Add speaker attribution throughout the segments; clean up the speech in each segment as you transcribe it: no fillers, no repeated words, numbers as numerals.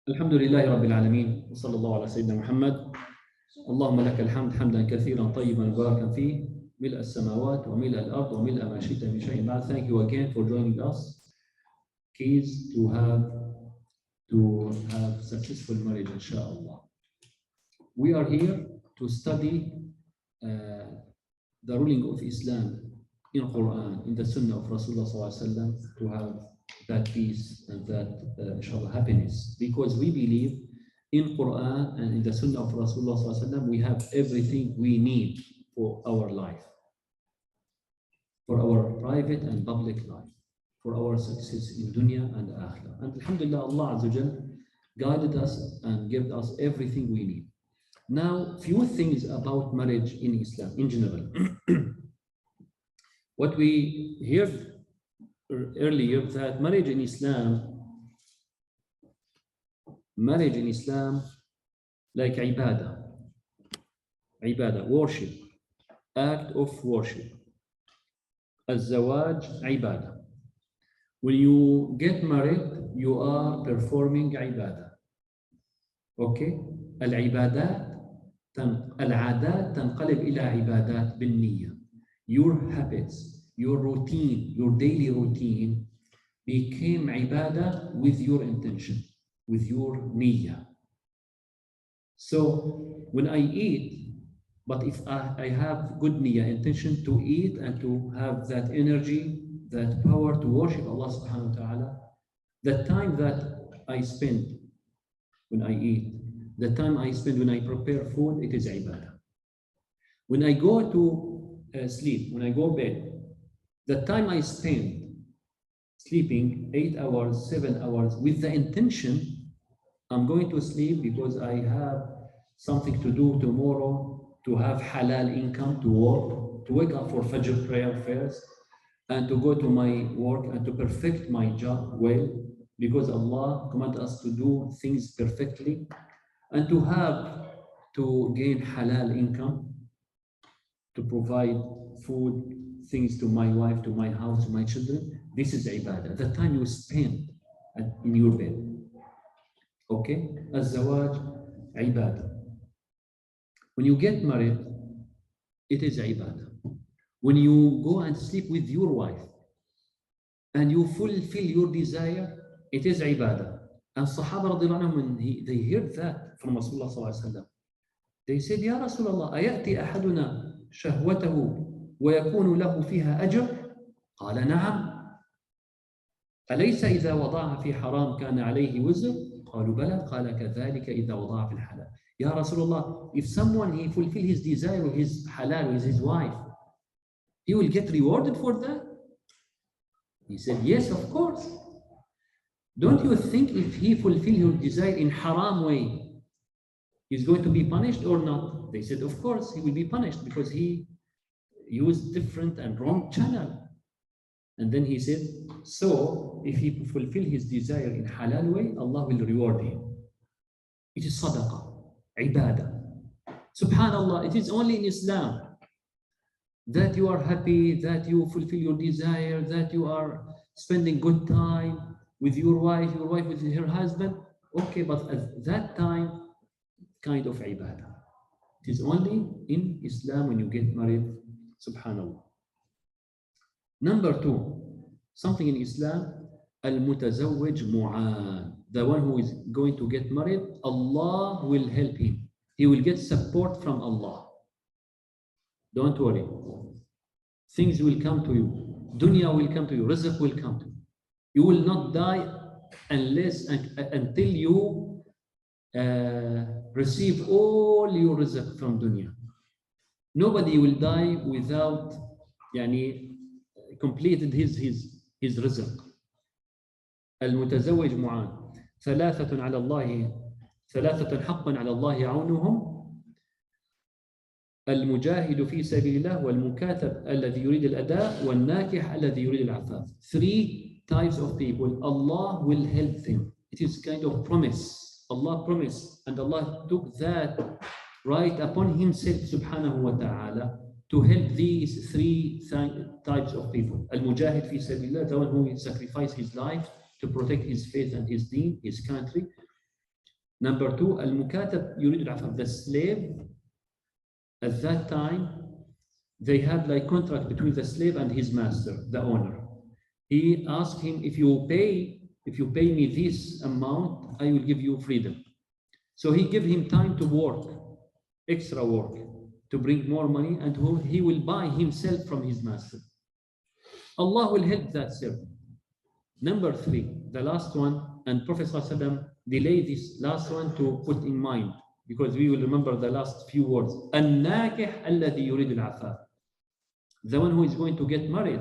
Speaker 1: الحمد لله رب العالمين وصلى الله على سيدنا محمد. اللهم لك الحمد حمدا كثيرا طيبا مباركا فيه ملء السماوات وملء الأرض وملء ما شئت من شيء بعد. Thank you again for joining us. Keys to have successful marriage, inshallah. We are here to study the ruling of Islam in Quran, in the Sunnah of Rasulullah sallallahu alaihi wasallam, to have that peace and that inshallah happiness, because we believe in Quran and in the Sunnah of Rasulullah sallallahu alaihi wasallam we have everything we need for our life, for our private and public life, for our success in dunya and akhirah. And alhamdulillah, Allah Azza wa Jal guided us and gave us everything we need. Now, few things about marriage in Islam in general. What we heard earlier, that marriage in Islam like ibadah, worship, act of worship. الزواج عبادة. When you get married, you are performing ibadah. Okay? العادات تنقلب إلى عبادات بالنية. Your habits, your routine, your daily routine became ibadah with your intention, with your niyyah. So when I eat, but if I have good niyyah, intention to eat and to have that energy, that power to worship Allah subhanahu wa ta'ala, the time that I spend when I eat, the time I spend when I prepare food, it is ibadah. When I go to sleep, when I go to bed, the time I spend sleeping 8 hours, 7 hours with the intention I'm going to sleep because I have something to do tomorrow, to have halal income, to work, to wake up for Fajr prayer first, and to go to my work and to perfect my job well, because Allah commanded us to do things perfectly, and to gain halal income, to provide food, things to my wife, to my house, to my children. This is ibadah, the time you spend in your bed. Okay? الزواج عبادة. When you get married, it is ibadah. When you go and sleep with your wife and you fulfill your desire, it is ibadah. And Sahaba radiallahu anhum, when they heard that from Rasulullah sallallahu alaihi wasallam, they said, Ya Rasulullah, ayati ahaduna shahwatahu ويكون له فيها أجر؟ قال نعم. أليس إذا وضعها في حرام كان عليه وزر؟ قالوا بلى. قال كذلك إذا وضعها في الحلال. Ya Rasulullah, if someone he fulfill his desire with his halal, with his wife, he will get rewarded for that? He said, yes, of course. Don't you think if he fulfill his desire in haram way, he's going to be punished or not? They said, of course, he will be punished because he used different and wrong channel. And then he said, so if he fulfill his desire in halal way, Allah will reward him. It is sadaqah, ibadah. Subhanallah, it is only in Islam that you are happy, that you fulfill your desire, that you are spending good time with your wife with her husband. Okay, but at that time, kind of ibadah. It is only in Islam when you get married. Subhanallah. Number 2, something in Islam, al-mutazawwij mu'an. The one who is going to get married, Allah will help him. He will get support from Allah. Don't worry. Things will come to you. Dunya will come to you. Rizq will come to you. You will not die until you receive all your rizq from dunya. Nobody will die without completed his rizq. المتزوج معان. ثلاثة حقا على الله عونهم المجاهد في سبيل الله والمكاتب الذي يريد الأداء والناكح الذي يريد العفاف. 3 types of people, Allah will help them. It is kind of promise. Allah promised, and Allah took that right upon himself subhanahu wa ta'ala to help these 3 types of people. Al-Mujahid fi sabilillah, the one who sacrificed his life to protect his faith and his deen, his country. Number two, المكاتب يريد العفاف. The slave at that time, they had like contract between the slave and his master, the owner. He asked him, if you pay me this amount, I will give you freedom. So he gave him time to work, extra work, to bring more money, and he will buy himself from his master. Allah will help that servant. Number three, the last one, and Prophet ﷺ delayed this last one to put in mind, because we will remember the last few words. الناكح الذي يريد العفاف. The one who is going to get married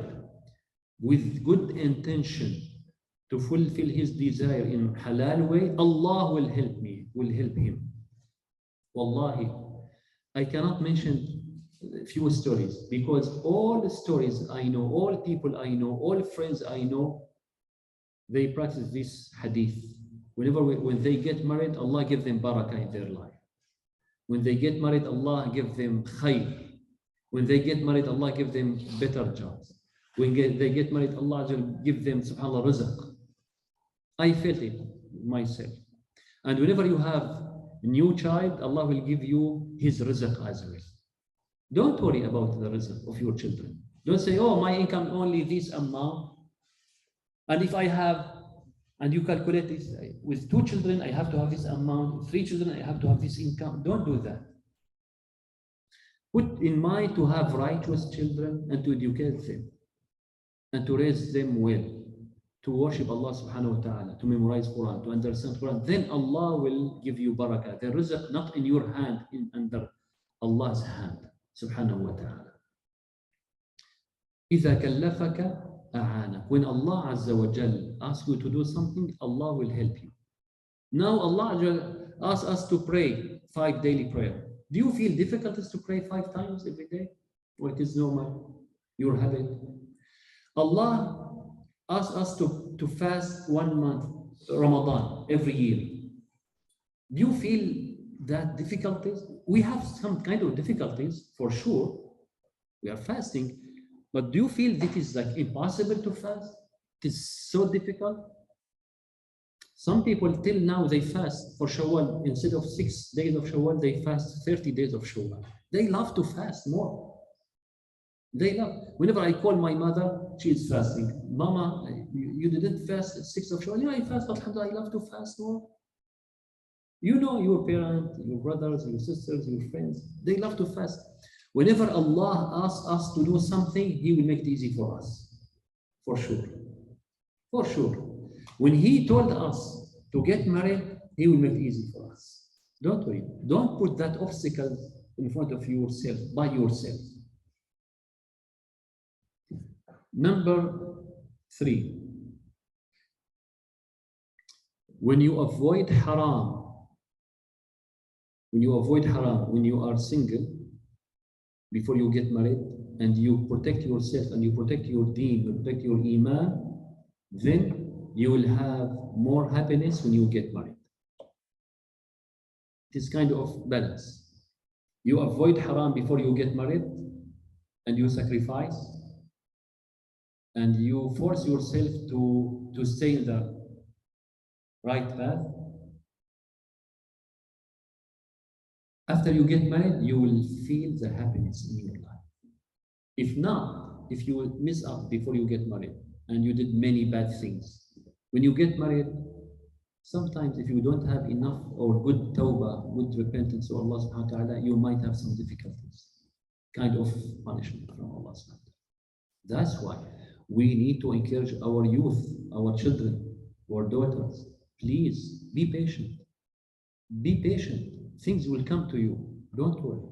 Speaker 1: with good intention to fulfill his desire in halal way, Allah will help him. Wallahi, I cannot mention few stories, because all the stories I know, all people I know, all friends I know, they practice this hadith. When they get married, Allah give them barakah in their life. When they get married, Allah give them khayr. When they get married, Allah give them better jobs. When they get married, Allah give them, subhanAllah, rizq. I felt it myself. And whenever you have a new child, Allah will give you his rizq as well. Don't worry about the rizq of your children. Don't say, oh, my income only this amount. And if I have, and you calculate this, with 2 children, I have to have this amount. With 3 children, I have to have this income. Don't do that. Put in mind to have righteous children and to educate them and to raise them well, to worship Allah subhanahu wa ta'ala, to memorize Quran, to understand Quran. Then Allah will give you barakah. The rizq not in your hand, under Allah's hand, subhanahu wa ta'ala. إِذَا كَلَّفَكَ أَعَانَكَ. When Allah Azza wa Jal asks you to do something, Allah will help you. Now Allah asks us to pray 5 daily prayer. Do you feel difficulties to pray 5 times every day? Or it is normal, your habit? Allah asks us to fast 1 month, Ramadan, every year. Do you feel that difficulties? We have some kind of difficulties, for sure. We are fasting. But do you feel it is like impossible to fast? It is so difficult. Some people till now they fast for Shawwal. Instead of 6 days of Shawwal, they fast 30 days of Shawwal. They love to fast more. They love. Whenever I call my mother, she is fasting. Mama, you didn't fast 6 of Shawwal? Yeah, I fast, but I love to fast more. You know your parents, your brothers, your sisters, your friends, they love to fast. Whenever Allah asks us to do something, He will make it easy for us. For sure. For sure. When He told us to get married, He will make it easy for us. Don't worry. Don't put that obstacle in front of yourself, by yourself. Number 3. When you avoid haram, when you are single, before you get married, and you protect yourself and you protect your deen, you protect your iman, then you will have more happiness when you get married. It is kind of balance. You avoid haram before you get married, and you sacrifice, and you force yourself to stay in the right path. After you get married, you will feel the happiness in your life. If not, if you will miss out before you get married and you did many bad things, when you get married, sometimes if you don't have enough or good tawbah, good repentance to Allah subhanahu wa ta'ala, you might have some difficulties, kind of punishment from Allah subhanahu wa ta'ala. That's why we need to encourage our youth, our children, our daughters, please be patient. Be patient. Things will come to you. Don't worry.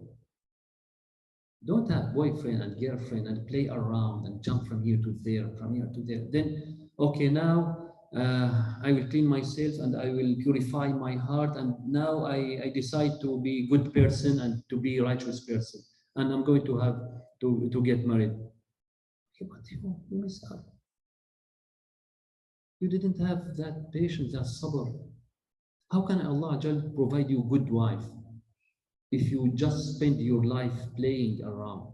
Speaker 1: Don't have boyfriend and girlfriend and play around and jump from here to there, from here to there. Then, okay, now I will clean myself and I will purify my heart, and now I decide to be a good person and to be a righteous person, and I'm going to have to get married. Okay, but you miss out. You didn't have that patience, that sabr. How can Allah provide you a good wife if you just spend your life playing around?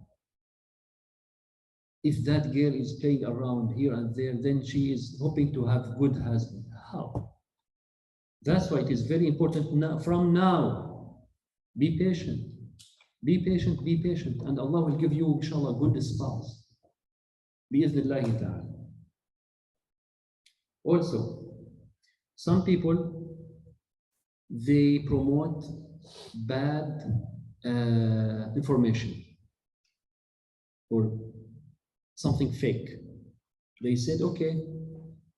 Speaker 1: If that girl is playing around here and there, then she is hoping to have good husband. How? That's why it is very important now, from now. Be patient. Be patient, be patient, and Allah will give you, inshallah, good spouse. Bi-idhnillahi ta'ala. Also, some people, they promote bad information or something fake. They said, okay,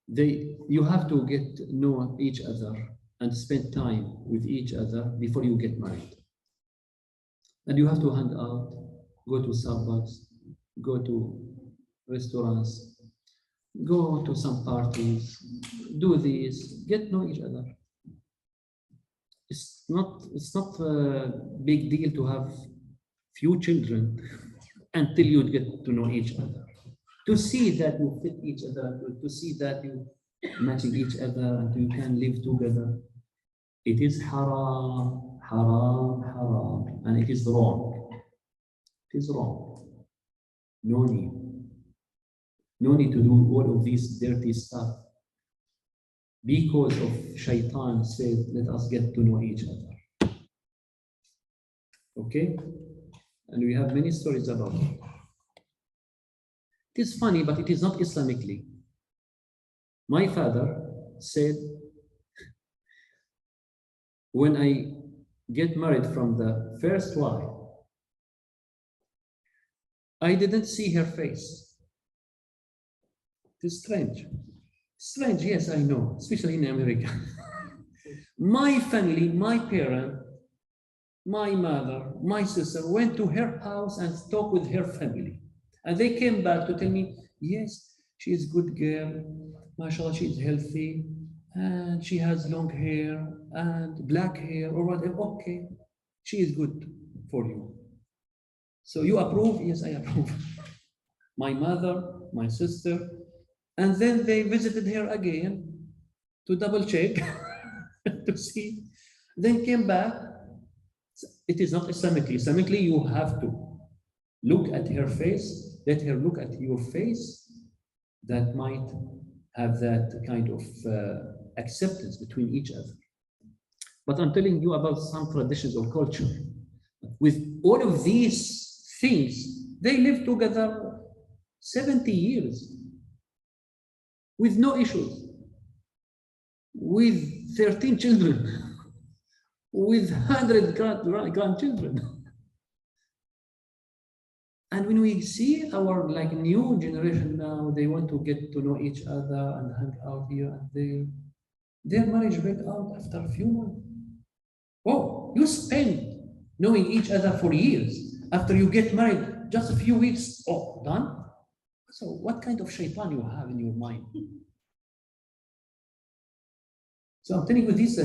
Speaker 1: you have to get to know each other and spend time with each other before you get married. And you have to hang out, go to Starbucks, go to restaurants, go to some parties, do this, get to know each other. It's not a big deal to have few children until you get to know each other. To see that you fit each other, to see that you matching each other and you can live together. It is haram, haram, haram, and it is wrong. It is wrong. No need. No need to do all of this dirty stuff. Because of shaitan said, let us get to know each other. Okay? And we have many stories about it. It is funny, but it is not Islamically. My father said, when I get married from the first wife, I didn't see her face. It is strange. Strange, yes, I know, especially in America. My family, my parent, my mother, my sister went to her house and talked with her family. And they came back to tell me, yes, she is a good girl, mashallah, she is healthy, and she has long hair and black hair or whatever. Okay, she is good for you. So you approve? Yes, I approve. My mother, my sister, and then they visited her again to double check, to see, then came back. It is not Islamically. Islamically, you have to look at her face, let her look at your face. That might have that kind of acceptance between each other. But I'm telling you about some traditions or culture. With all of these things, they live together 70 years with no issues, with 13 children, with 100 grandchildren. And when we see our new generation now, they want to get to know each other and hang out here and there. Their marriage break out after a few months. Oh, you spend knowing each other for years. After you get married, just a few weeks, oh, done? So what kind of shaitan you have in your mind? So I'm telling you this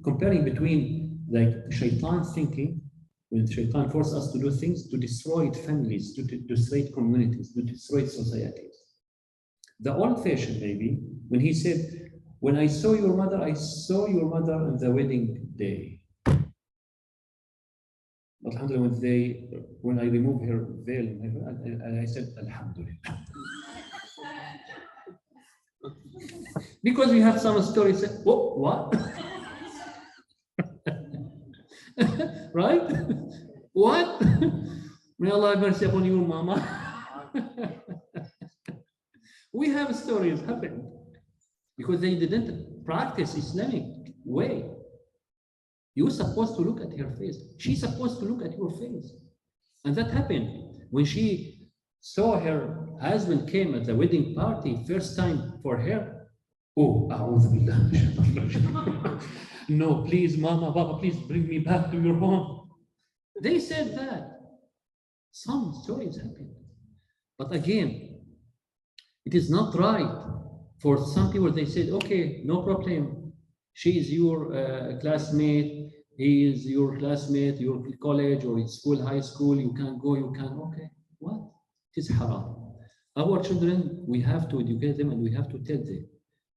Speaker 1: comparing between shaitan thinking, when shaitan forces us to do things to destroy families, to destroy communities, to destroy societies. The old-fashioned baby, when he said, when I saw your mother on the wedding day. But alhamdulillah, when I removed her veil, I said, alhamdulillah. Because we have some stories, oh, what? Right? What? May Allah have mercy upon you, mama. We have stories happen because they didn't practice Islamic way. You're supposed to look at her face. She's supposed to look at your face. And that happened when she saw her husband came at the wedding party, first time for her. Oh, a'udhu billah. No, please, mama, papa, please bring me back to your home. They said that. Some stories happen. But again, it is not right. For some people, they said, okay, no problem. She is your classmate. He is your classmate, your college or school, high school. You can go, you can, okay. What? It is haram. Our children, we have to educate them and we have to tell them,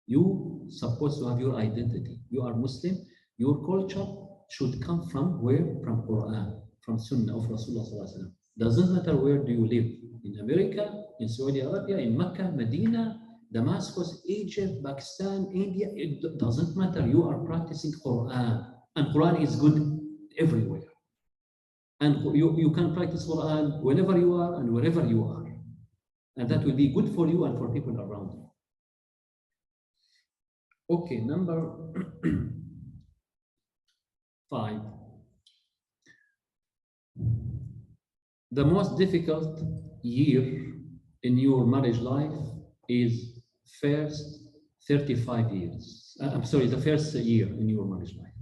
Speaker 1: you supposed to have your identity. You are Muslim. Your culture should come from where? From Quran, from Sunnah of Rasulullah. Doesn't matter where do you live. In America, in Saudi Arabia, in Mecca, Medina, Damascus, Egypt, Pakistan, India, it doesn't matter. You are practicing Quran, and Quran is good everywhere. And you can practice Quran whenever you are and wherever you are. And that will be good for you and for people around you. Okay, number 5. The most difficult year in your marriage life is first 35 years. I'm sorry, the first year in your marriage life.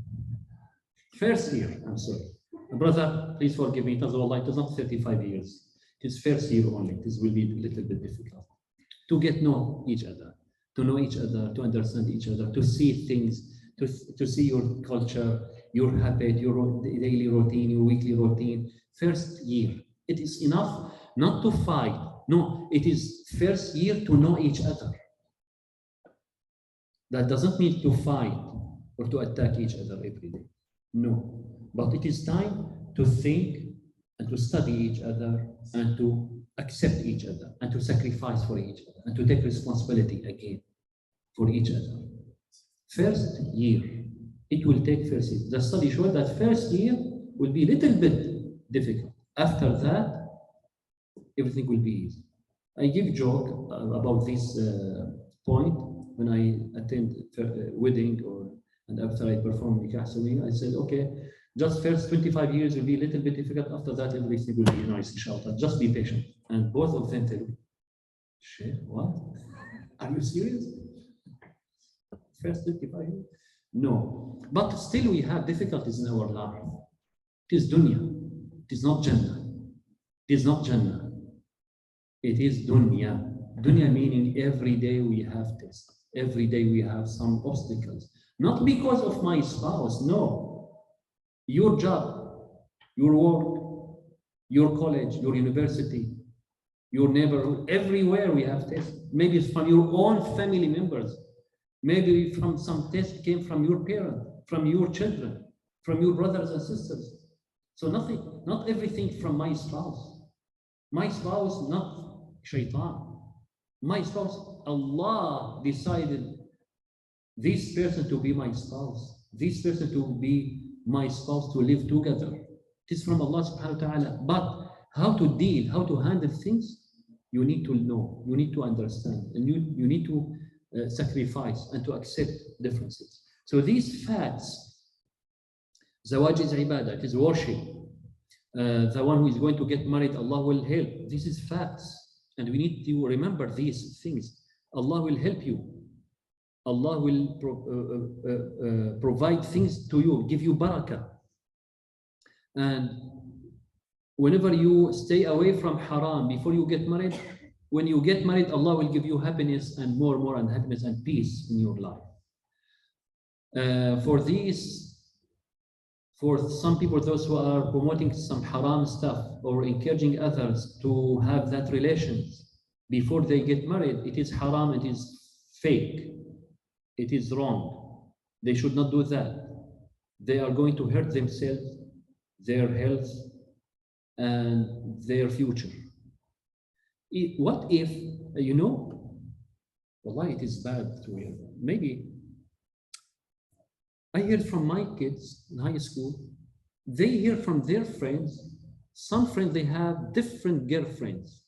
Speaker 1: First year, I'm sorry. Brother, please forgive me. It is not 35 years. It is first year only. This will be a little bit difficult to get know each other, to know each other, to understand each other, to see things, to see your culture, your habit, your daily routine, your weekly routine. First year. It is enough not to fight. No, it is first year to know each other. That doesn't mean to fight or to attack each other every day. No, but it is time to think and to study each other and to accept each other and to sacrifice for each other and to take responsibility again for each other. First year, it will take first year. The study shows that first year will be a little bit difficult. After that, everything will be easy. I give joke about this point when I attend a wedding and after I perform nikah sawi, I said, okay, just first 25 years will be a little bit difficult. After that, everything will be nice, inshallah. Just be patient. And both of them tell me, Sheikh, what? Are you serious? First 25 years? No. But still we have difficulties in our life. It is dunya. It is not Jannah. It is not Jannah. It is dunya. Dunya meaning every day we have tests. Every day we have some obstacles. Not because of my spouse, no. Your job, your work, your college, your university, your neighborhood, everywhere we have tests. Maybe it's from your own family members. Maybe from some test came from your parents, from your children, from your brothers and sisters. So nothing, not everything from my spouse. My spouse, not shaitan. My spouse, Allah decided this person to be my spouse, this person to be my spouse, to live together. It is from Allah subhanahu wa ta'ala. But how to deal, how to handle things, you need to know, you need to understand, and you need to sacrifice and to accept differences. So these facts, zawaj is ibadah, it is worship. The one who is going to get married, Allah will help. This is facts. And we need to remember these things. Allah will help you. Allah will provide things to you, give you barakah. And whenever you stay away from haram before you get married, when you get married, Allah will give you happiness and more and happiness and peace in your life. For some people, those who are promoting some haram stuff or encouraging others to have that relations before they get married, it is haram, it is fake. It is wrong. They should not do that. They are going to hurt themselves, their health, and their future. What if, wallahi, it is bad to hear. Maybe I heard from my kids in high school, they hear from their friends, some friends, they have different girlfriends.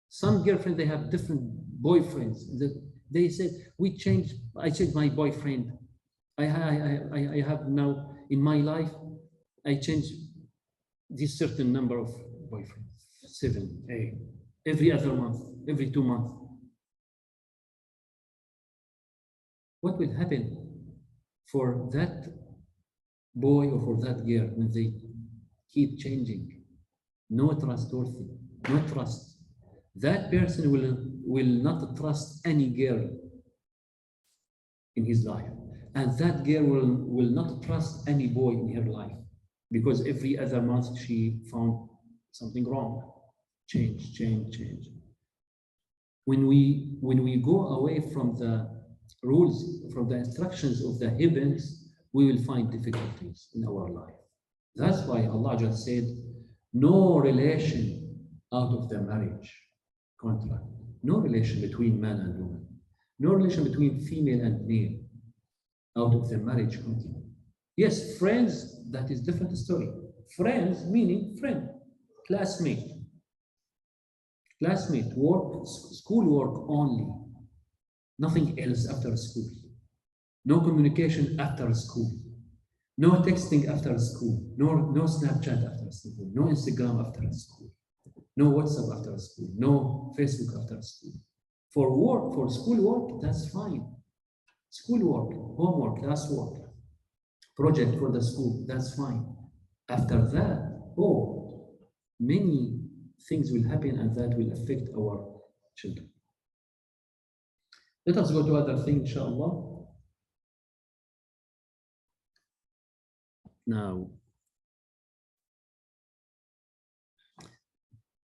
Speaker 1: Some girlfriends, they have different boyfriends. They said, I changed my boyfriend. I have now, in my life, I changed this certain number of boyfriends, 7, 8, every other month, every 2 months. What will happen for that boy or for that girl when they keep changing? No trustworthy, no trust. That person will not trust any girl in his life. And that girl will not trust any boy in her life, because every other month she found something wrong. Change. When we go away from the rules, from the instructions of the heavens, we will find difficulties in our life. That's why Allah just said, no relation out of the marriage contract. No relation between man and woman. No relation between female and male out of the marriage contract. Yes, friends, that is different story. Friends meaning friend, classmate, work, school work only, nothing else after school. No communication after school. No texting after school. No Snapchat after school. No Instagram after school. No WhatsApp after school. No Facebook after school. For work, for school work, that's fine. School work, homework, classwork, project for the school, that's fine. After that, oh, many things will happen and that will affect our children. Let us go to other thing, inshallah. Now,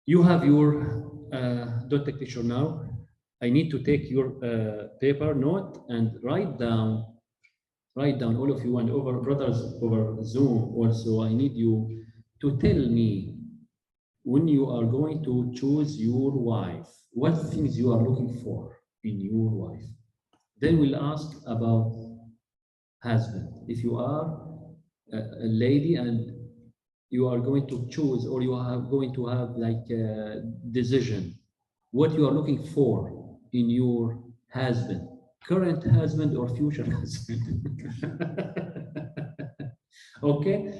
Speaker 1: you have your dot teacher now. I need to take your paper note and write down all of you and over brothers over Zoom also. I need you to tell me when you are going to choose your wife, what things you are looking for in your wife. Then we'll ask about husband. If you are a lady and you are going to choose or you are going to have like a decision, what you are looking for in your husband, current husband or future husband. Okay,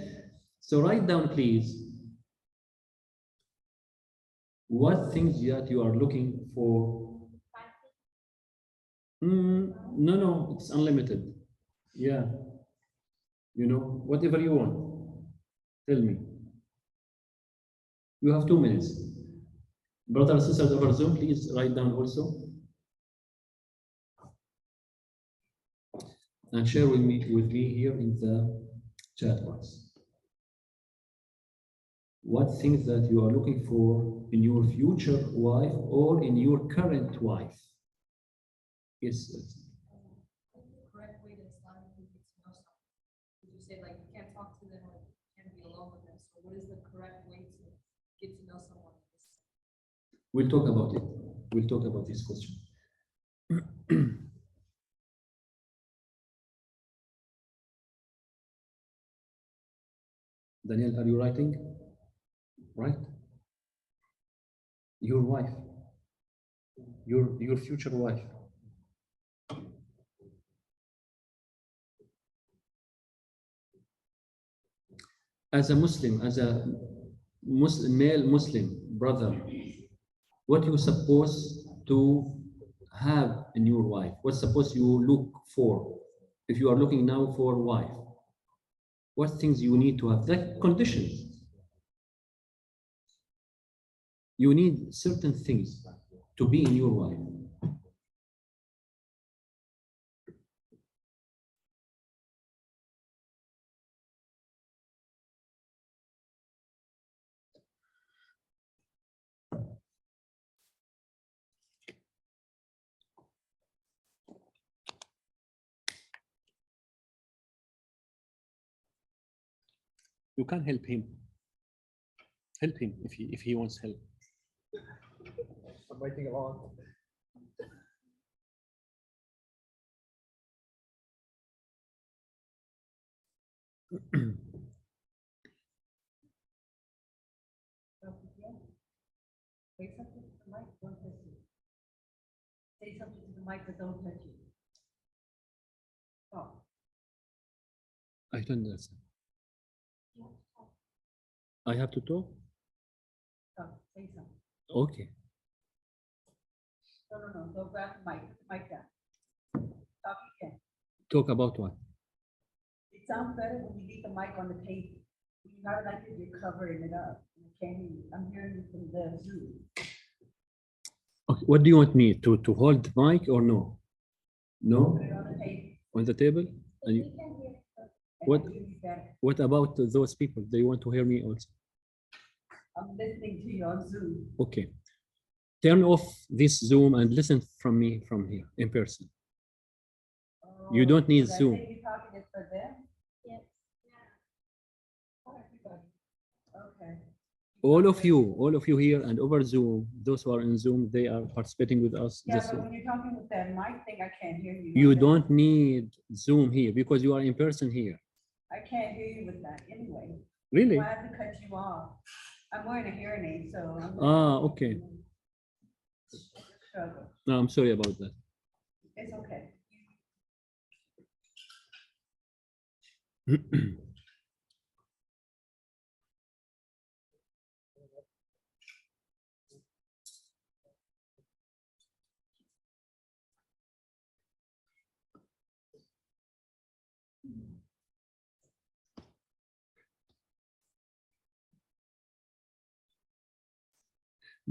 Speaker 1: so write down please what things that you are looking for. No, it's unlimited. Yeah, you know, whatever you want, tell me. You have 2 minutes. Brothers and sisters over Zoom, please write down also and share with me here in the chat box. What things that you are looking for in your future wife or in your current wife? Yes.
Speaker 2: Correct way to start to get to know someone. Would you say like you can't talk to them or you can't be alone with them? So what is the correct way to get to know someone?
Speaker 1: We'll talk about it. We'll talk about this question. Daniel, are you writing? Right? Your wife, your future wife. As a Muslim, male Muslim brother, what you supposed to have in your wife? What supposed you look for? If you are looking now for a wife, what things you need to have? That conditions. You need certain things to be in your wife. You can help him. Help him if he wants help.
Speaker 3: I'm waiting along.
Speaker 2: Say something to the mic, don't touch you. Say something to the mic, but don't touch you. Talk.
Speaker 1: I don't understand. I have to talk?
Speaker 2: Talk. Say something.
Speaker 1: Okay.
Speaker 2: No. Don't grab the mic. Put the mic down. Talk again.
Speaker 1: Talk about what?
Speaker 2: It sounds better when you leave the mic on the table. You're not like it, you're covering it up. You can't hear you. I'm hearing you from the Zoom.
Speaker 1: Okay. What do you want me to hold the mic or no? No?
Speaker 2: Put it on the table.
Speaker 1: On the table? And you, what?
Speaker 2: And I hear you better.
Speaker 1: What about those people? They want to hear me also.
Speaker 2: I'm listening to you on Zoom.
Speaker 1: Okay. Turn off this Zoom and listen from me from here in person. You don't need
Speaker 2: so that
Speaker 1: Zoom.
Speaker 2: thing you're talking is for them?
Speaker 4: Yes.
Speaker 2: For everybody. Okay.
Speaker 1: all of you here and over Zoom, those who are in Zoom, they are participating with us.
Speaker 4: Yeah,
Speaker 1: This
Speaker 4: but
Speaker 1: is-
Speaker 4: when you're talking with that mic thing, I can't hear you.
Speaker 1: you don't need Zoom here because you are in person here.
Speaker 4: I can't hear you with that anyway.
Speaker 1: Really?
Speaker 4: Well, I have to cut you off. I'm wearing a hearing aid, so.
Speaker 1: Okay.
Speaker 4: Struggle.
Speaker 1: No, I'm sorry about that.
Speaker 4: It's okay.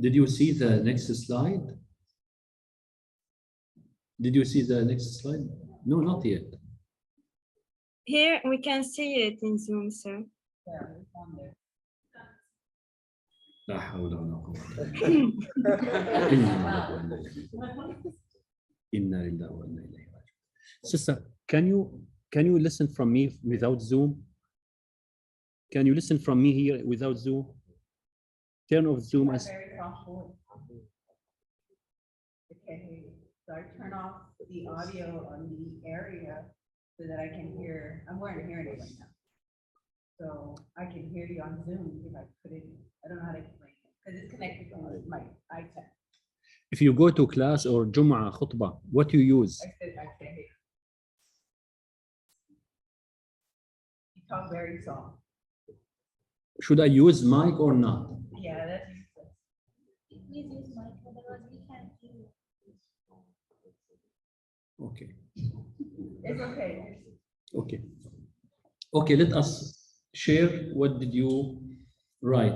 Speaker 1: Did you see the next slide? Did you see the next slide? No, not yet.
Speaker 5: Here we can see it in Zoom, sir.
Speaker 4: Yeah, it's on there.
Speaker 1: لا حول ولا قوة إلا بالله. إنا لله وإنا إليه راجعون. Sister, can you listen from me without Zoom? Can you listen from me here without Zoom? Turn off Zoom as
Speaker 4: Very soft voice. I can't hear you. So I turn off the audio on the area so that I can hear, I'm wearing a hearing aid right now. So I can hear you on Zoom if I put it, I don't know how to explain it, because it's connected to my iPad.
Speaker 1: if you go to class or Jum'ah khutbah, what you use?
Speaker 4: I said I can't hear. You talk very soft.
Speaker 1: Should I use mic or not?
Speaker 4: Yeah, that's useless.
Speaker 2: Please use mic, otherwise we can't hear you.
Speaker 1: Okay.
Speaker 4: It's okay.
Speaker 1: Okay. Okay, let us share what did you write.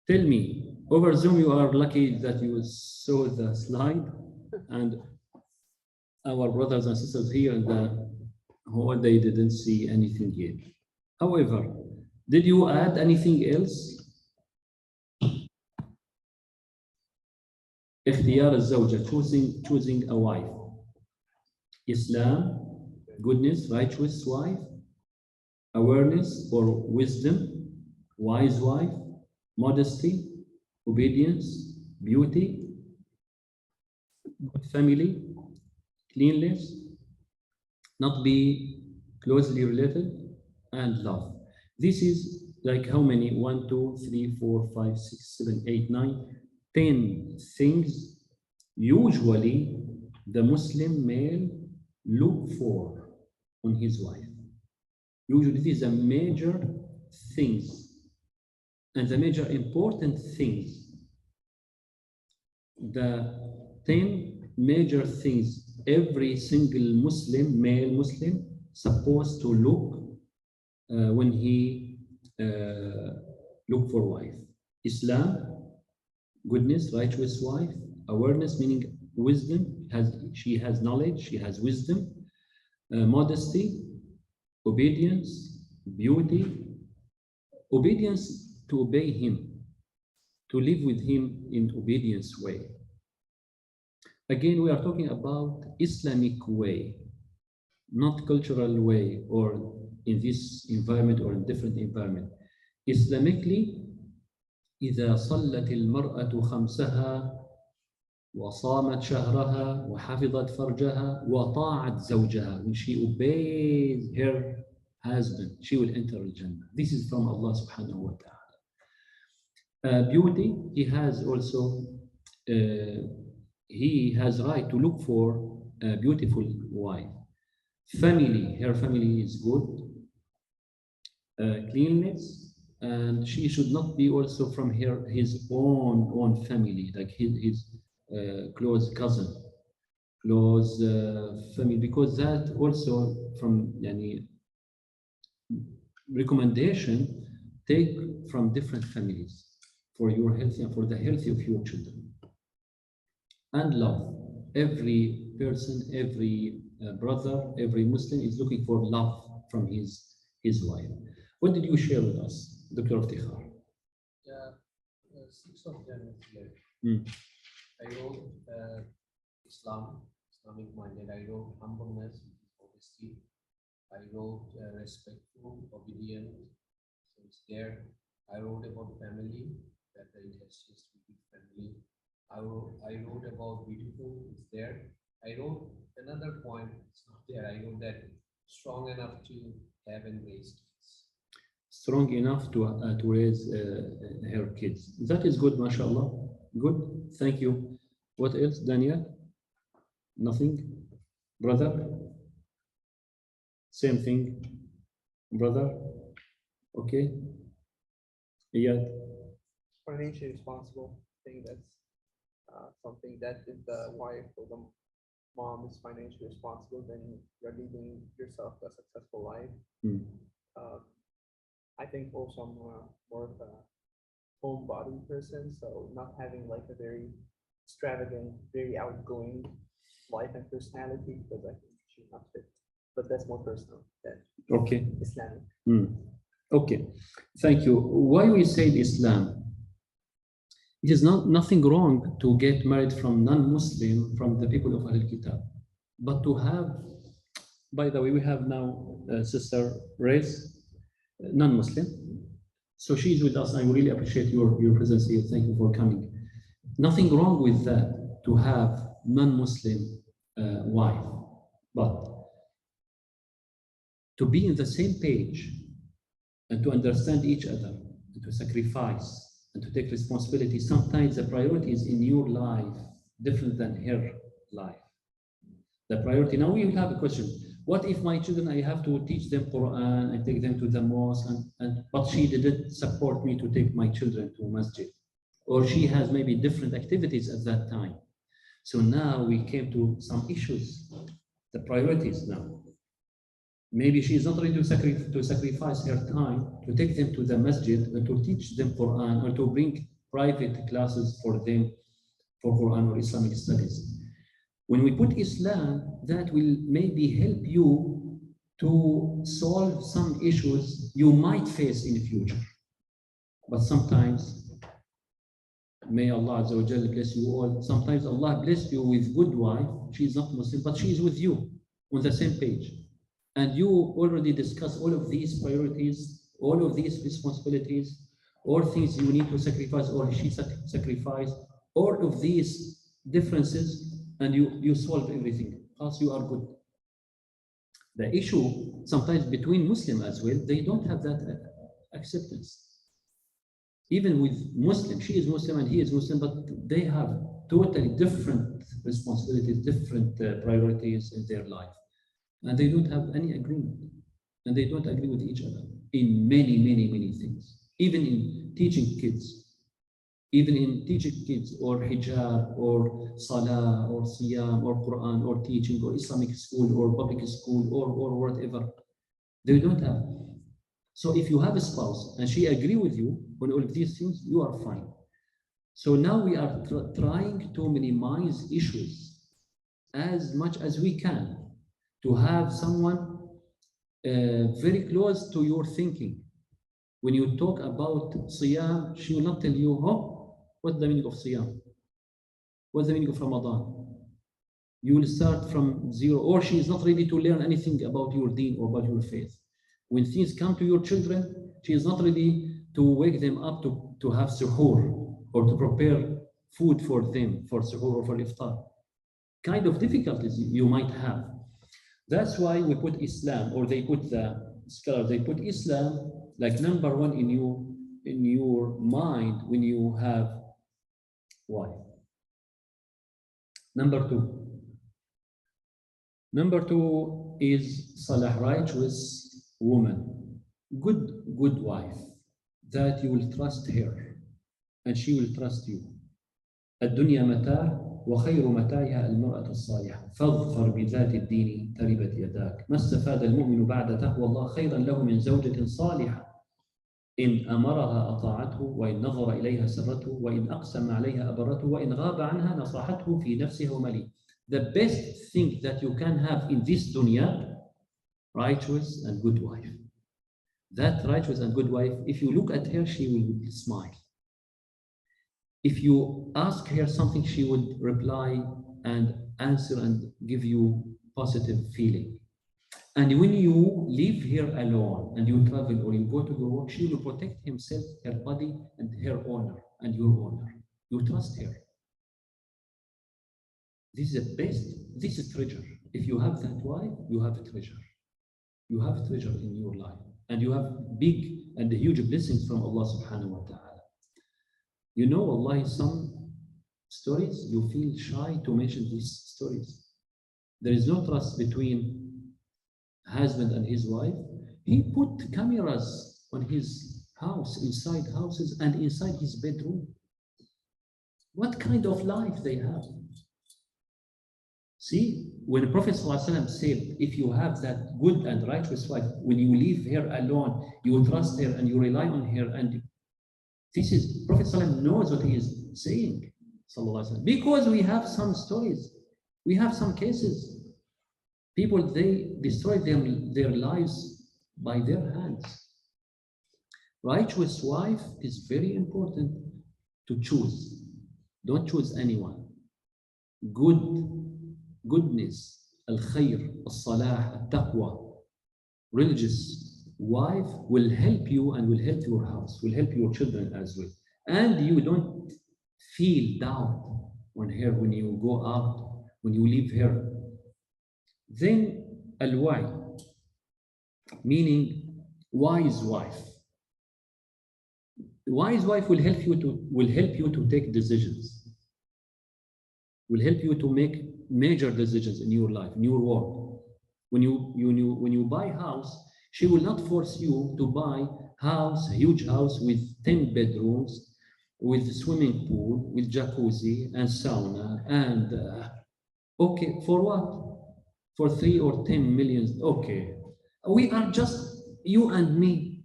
Speaker 1: Tell me, over Zoom you are lucky that you saw the slide, and our brothers and sisters here in the hall, they didn't see anything yet. However, did you add anything else? اختيار الزوجة, choosing a wife. Islam, goodness, righteous wife, awareness or wisdom, wise wife, modesty, obedience, beauty, good family, cleanliness, not be closely related, and love. This is like how many? 1, 2, 3, 4, 5, 6, 7, 8, 9, 10 things usually the Muslim male look for on his wife. Usually these are major things and the major important things. The 10 major things every single Muslim, male Muslim, supposed to look when he look for wife. Islam, goodness, righteous wife, awareness meaning wisdom, she has knowledge, she has wisdom, modesty, obedience, beauty, obedience to obey him, to live with him in obedience way. Again, we are talking about Islamic way, not cultural way or in this environment or in different environment. Islamically, إذا صلت المرأة خمسها وصامت شهرها وحفظت فرجها وطاعت زوجها, when she obeys her husband, she will enter Al-Jannah. This is from Allah subhanahu wa ta'ala. Beauty, he has also, he has right to look for a beautiful wife. Family, her family is good. Cleanliness, and she should not be also from his own family, like his close cousin, close family, because that also from recommendation take from different families for your health and for the health of your children. And love, every person, every brother, every Muslim is looking for love from his wife. What did you share with us, Dr. Iftikhar?
Speaker 3: Yeah, 6th of January.
Speaker 1: Mm.
Speaker 3: I wrote Islamic minded. I wrote humbleness, honesty. I wrote respectful, obedient. So it's there. I wrote about family, that it has just to be family. I wrote about beautiful, it's there. I wrote another point, it's not there. I wrote that strong enough to have and raise kids.
Speaker 1: Strong enough to raise her kids. That is good, mashallah. Good. Thank you. What else, Daniel? Nothing? Brother? Same thing. Brother? Okay. Yeah.
Speaker 6: Financially responsible. I think that's something that if the wife or the mom is financially responsible, then you're leading yourself a successful life.
Speaker 1: Hmm.
Speaker 6: I think also I'm more of a homebody person, so not having like a very extravagant, very outgoing life and personality, because I think it should not fit. But that's more personal than
Speaker 1: Okay.
Speaker 6: Islamic.
Speaker 1: Okay. Thank you. Why we say Islam? It is nothing wrong to get married from non-Muslim, from the people of Al-Kitab. But to have, by the way, we have now Sister Rez, non-Muslim. So she's with us. I really appreciate your presence here. Thank you for coming. Nothing wrong with that, to have non-Muslim wife. But to be in the same page and to understand each other, and to sacrifice, and to take responsibility. Sometimes the priorities in your life different than her life. The priority, now we will have a question. What if my children, I have to teach them Quran and take them to the mosque, but she didn't support me to take my children to masjid? Or she has maybe different activities at that time. So now we came to some issues, the priorities now. Maybe she is not ready to sacrifice her time to take them to the masjid and to teach them Quran, or to bring private classes for them for Quran or Islamic studies. When we put Islam, that will maybe help you to solve some issues you might face in the future. But sometimes, may Allah Azza wa Jalla bless you all. Sometimes Allah bless you with good wife. She is not Muslim, but she is with you on the same page. And you already discussed all of these priorities, all of these responsibilities, all things you need to sacrifice, or she sacrificed, all of these differences, and you solve everything. Thus, you are good. The issue sometimes between Muslim as well, they don't have that acceptance. Even with Muslim, she is Muslim and he is Muslim, but they have totally different responsibilities, different priorities in their life. And they don't have any agreement. And they don't agree with each other in many, many, many things. Even in teaching kids. Even in teaching kids, or hijab, or salah, or siyam, or Quran, or teaching, or Islamic school, or public school, or whatever. They don't have. So if you have a spouse and she agree with you on all of these things, you are fine. So now we are trying to minimize issues as much as we can, to have someone very close to your thinking. When you talk about Siyam, she will not tell you, oh, what's the meaning of Siyam? What's the meaning of Ramadan? You will start from zero, or she is not ready to learn anything about your deen or about your faith. When things come to your children, she is not ready to wake them up to have suhoor, or to prepare food for them, for suhoor or for iftar. Kind of difficulties you might have. That's why we put Islam, or they put the scholars, they put Islam like number one in your mind when you have wife. Number two is Salah, righteous woman, good wife, that you will trust her and she will trust you. الدنيا متاع وخير متاعها المرأة الصالحة فاظفر بذات الدين تربت يداك ما استفاد المؤمن بعد تقوى الله خيرا له من زوجة صالحة إن أمرها أطاعته وإن نظر إليها سرته وإن أقسم عليها أبرته وإن غاب عنها نصحته في نفسها وماله. The best thing that you can have in this dunya, righteous and good wife. That righteous and good wife, if you look at her, she will smile. If you ask her something, she would reply and answer and give you positive feeling. And when you live here alone and you travel or you go to your work, she will protect himself, her body, and her honor and your honor. You trust her. This is the best, this is treasure. If you have that wife, you have a treasure. You have treasure in your life. And you have big and huge blessings from Allah subhanahu wa ta'ala. You know, Allah, some stories, you feel shy to mention these stories. There is no trust between husband and his wife. He put cameras on his house, inside houses and inside his bedroom. What kind of life they have? See, when the Prophet ﷺ said, if you have that good and righteous wife, when you leave her alone, you trust her and you rely on her, and this is, Prophet ﷺ knows what he is saying, because we have some stories, we have some cases. People, they destroy their lives by their hands. Righteous wife is very important to choose. Don't choose anyone. Goodness, al-khair, al-salah, al-taqwa, religious wife will help you and will help your house, will help your children as well. And you don't feel doubt on her when you go out, when you leave her. Then al-wa'i, meaning wise wife. The wise wife will help you to take decisions, will help you to make major decisions in your life, in your work. When you buy a house, she will not force you to buy a huge house with 10 bedrooms, with swimming pool, with jacuzzi and sauna, and okay, for what? For 3 or 10 million. Okay, we are just you and me.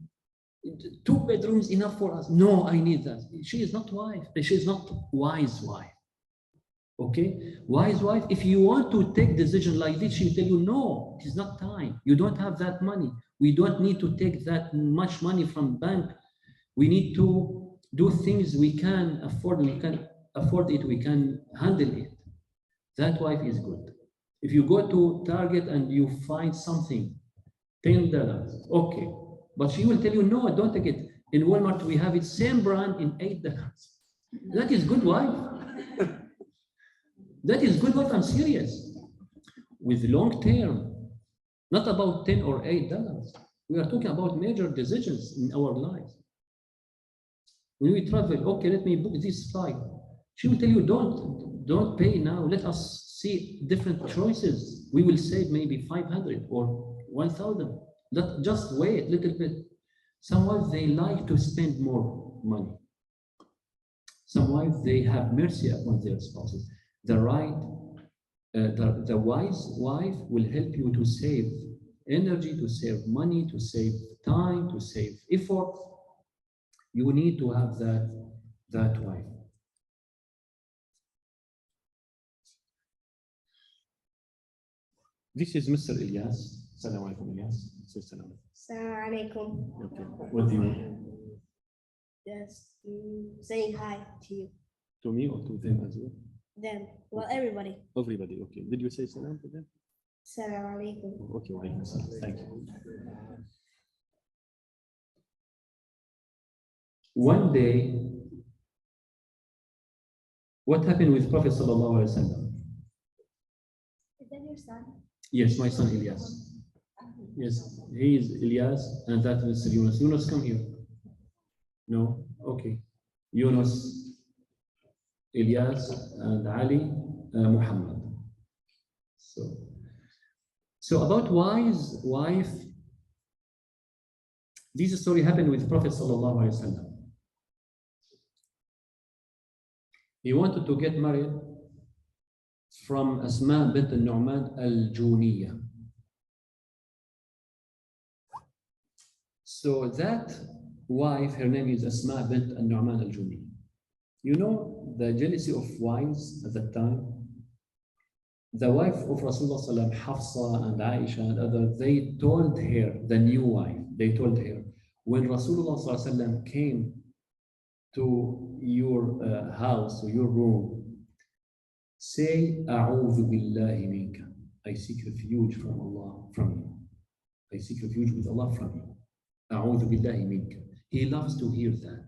Speaker 1: 2 bedrooms enough for us. No, I need that. She is not wife. She is not wise wife. Okay, wise wife, if you want to take decision like this, she will tell you, no, it is not time. You don't have that money. We don't need to take that much money from bank. We need to do things we can afford. We can afford it. We can handle it. That wife is good. If you go to Target and you find something, $10, okay, but she will tell you, no, don't take it. In Walmart, we have it same brand in $8. That is good wife. That is good wife, I'm serious. With long term, not about 10 or $8. We are talking about major decisions in our lives. When we travel, okay, let me book this flight. She will tell you, don't pay now. Let us see different choices. We will save maybe 500 or 1,000. Just wait a little bit. Some wives, they like to spend more money. Some wives, they have mercy upon their spouses. The wise wife will help you to save energy, to save money, to save time, to save effort. You need to have that wife. This is Mr. Ilyas. Assalamu alaikum, Ilyas.
Speaker 7: Assalamu alaikum.
Speaker 1: Okay. What do you want?
Speaker 7: Just saying hi to you,
Speaker 1: To me or to them as well?
Speaker 7: them, well, everybody.
Speaker 1: Everybody, okay. Did you say salam to them?
Speaker 7: Assalamu alaikum.
Speaker 1: Okay, wa alaikum salam. Thank you. One day, what happened with Prophet sallallahu alaihi wasallam?
Speaker 2: Is that your son?
Speaker 1: Yes, my son Ilyas. Yes, he is Ilyas, and that is Yunus. Yunus, come here. No? Okay. Yunus, Ilyas, and Ali, Muhammad. So about wise wife, this story happened with Prophet sallallahu alaihi wasallam. He wanted to get married from Asma bint al-Nu'man al-Juniyya. So that wife, her name is Asma bint al-Nu'man al-Juniyya. You know the jealousy of wives at that time? The wife of Rasulullah sallam, Hafsa and Aisha and others, they told her, the new wife, they told her, when Rasulullah sallam came to your house, to your room, say, A'udhu billahi minka. I seek refuge from Allah, from you. I seek refuge with Allah from you. أعوذ بالله منك. He loves to hear that.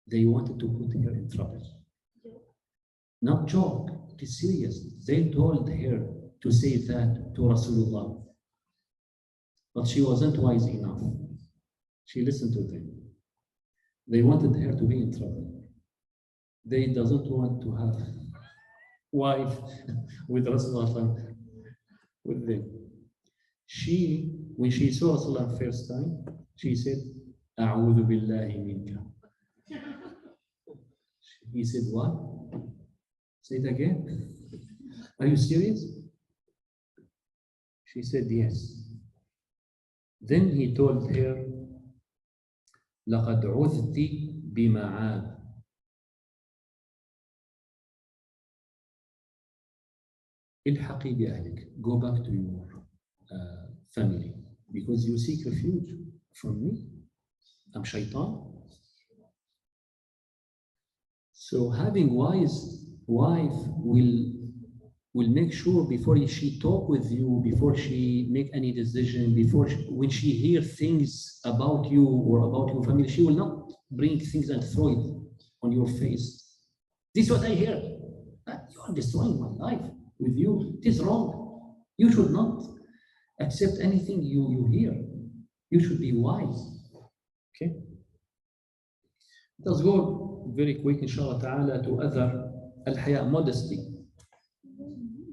Speaker 1: They wanted to put her in trouble. Not joke, it is serious. They told her to say that to Rasulullah. But she wasn't wise enough. She listened to them. They wanted her to be in trouble. They doesn't want to have wife with Rasulullah with them. When she saw Rasulullah first time, she said, أعوذ بالله منك. He said, what? Say it again. Are you serious? She said, yes. Then he told her, لقد عُذْتِ بمعاد. الحقي بأهلك. Go back to your family because you seek refuge from me. I'm shaitan. So having wise wife will make sure before she talk with you, before she make any decision, when she hear things about you or about your family, she will not bring things and throw it on your face. This is what I hear. You are destroying my life with you. It is wrong. You should not accept anything you hear. You should be wise. Okay? Let's go very quick, inshallah ta'ala, to other al-haya, modesty.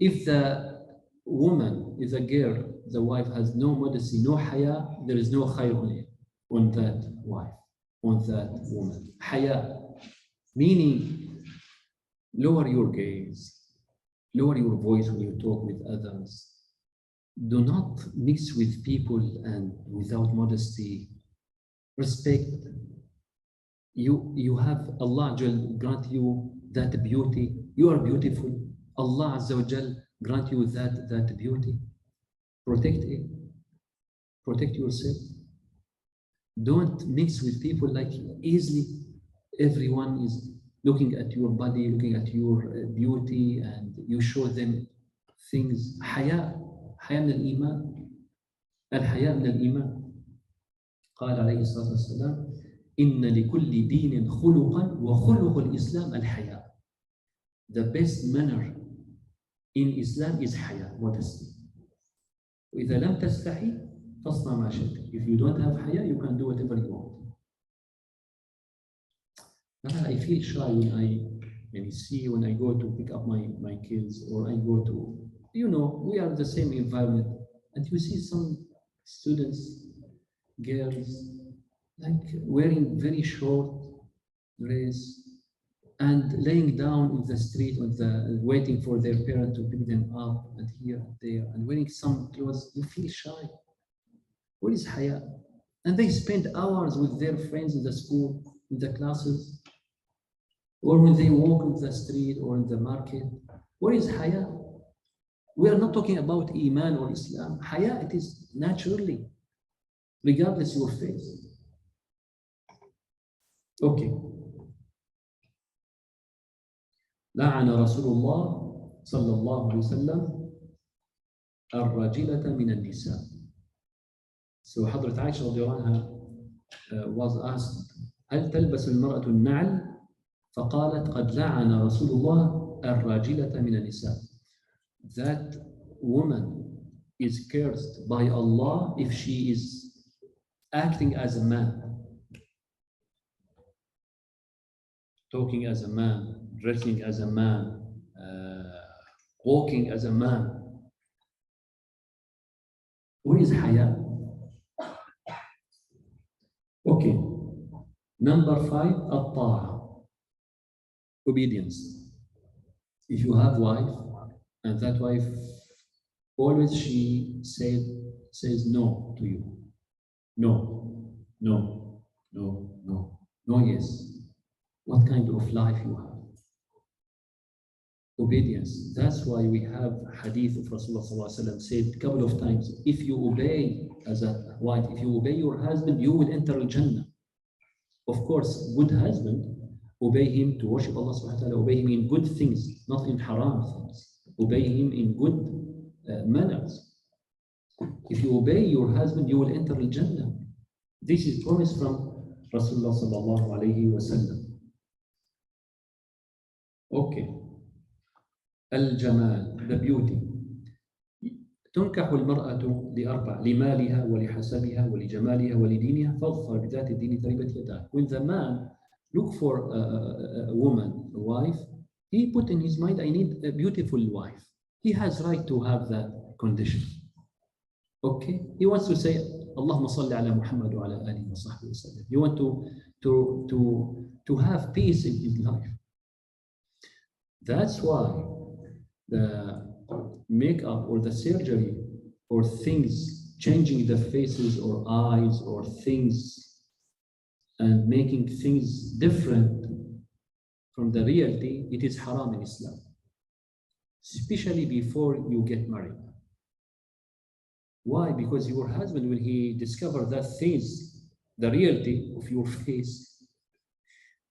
Speaker 1: If the woman, if the girl, the wife has no modesty, no haya, there is no khayr on that wife, on that woman. Haya, meaning lower your gaze, lower your voice when you talk with others. Do not mix with people and without modesty. Respect. You have Allah grant you that beauty. You are beautiful. Allah Azza wa Jal grant you that beauty. Protect it. Protect yourself. Don't mix with people like easily. Everyone is looking at your body, looking at your beauty, and you show them things. Haya. حياة من الإيمان. الحياة من الإيمان. قال عليه الصلاة والسلام إن لكل دين خلقا وخلق الإسلام الحياة. The best manner in Islam is حياة, modesty. وإذا لم تستحي تصنع ما شئت. If you don't have حياة, you can do whatever you want. I feel shy when I go to pick up my kids, or I go to, we are in the same environment, and you see some students, girls, like wearing very short dress and laying down in the street waiting for their parent to pick them up, and here and there, and wearing some clothes. You feel shy. What is haya? And they spend hours with their friends in the school, in the classes, or when they walk in the street or in the market. What is haya? We are not talking about Iman or Islam. Haya, it is naturally, regardless your faith. Okay. لعن رسول الله صلى الله عليه وسلم الراجلة من النساء. So حضرة عائشة رضي الله عنها was asked هل تلبس المرأة النعل؟ فقالت قد لعن رسول الله الراجلة من النساء. That woman is cursed by Allah if she is acting as a man, talking as a man, dressing as a man, walking as a man. What is haya? Okay. Number 5, at-ta'a, obedience. If you have wife, and that wife always she says no to you. No, no, no, no, no, yes. What kind of life you have? Obedience. That's why we have hadith of Rasulullah said a couple of times, if you obey as a wife, if you obey your husband, you will enter Al-Jannah. Of course, good husband, obey him to worship Allah subhanahu wa ta'ala, obey him in good things, not in haram things. Obey him in good manners. If you obey your husband, you will enter Al-Jannah. This is promised from Rasulullah sallallahu alayhi wa sallam. Okay. Al-Jamal, the beauty. تنكح المرأة لأربع: لمالها ولحسبها ولجمالها ولدينها فاظفر بذات الدين تربت يداك. When the man look for a woman, a wife, he put in his mind, I need a beautiful wife. He has right to have that condition. Okay? He wants to say, Allahumma salli ala Muhammad wa ala alihi wa sahbihi wa sallam. You want to have peace in his life. That's why the makeup or the surgery or things changing the faces or eyes or things and making things different from the reality, it is haram in Islam, especially before you get married. Why? Because your husband, when he discovers that things, the reality of your face,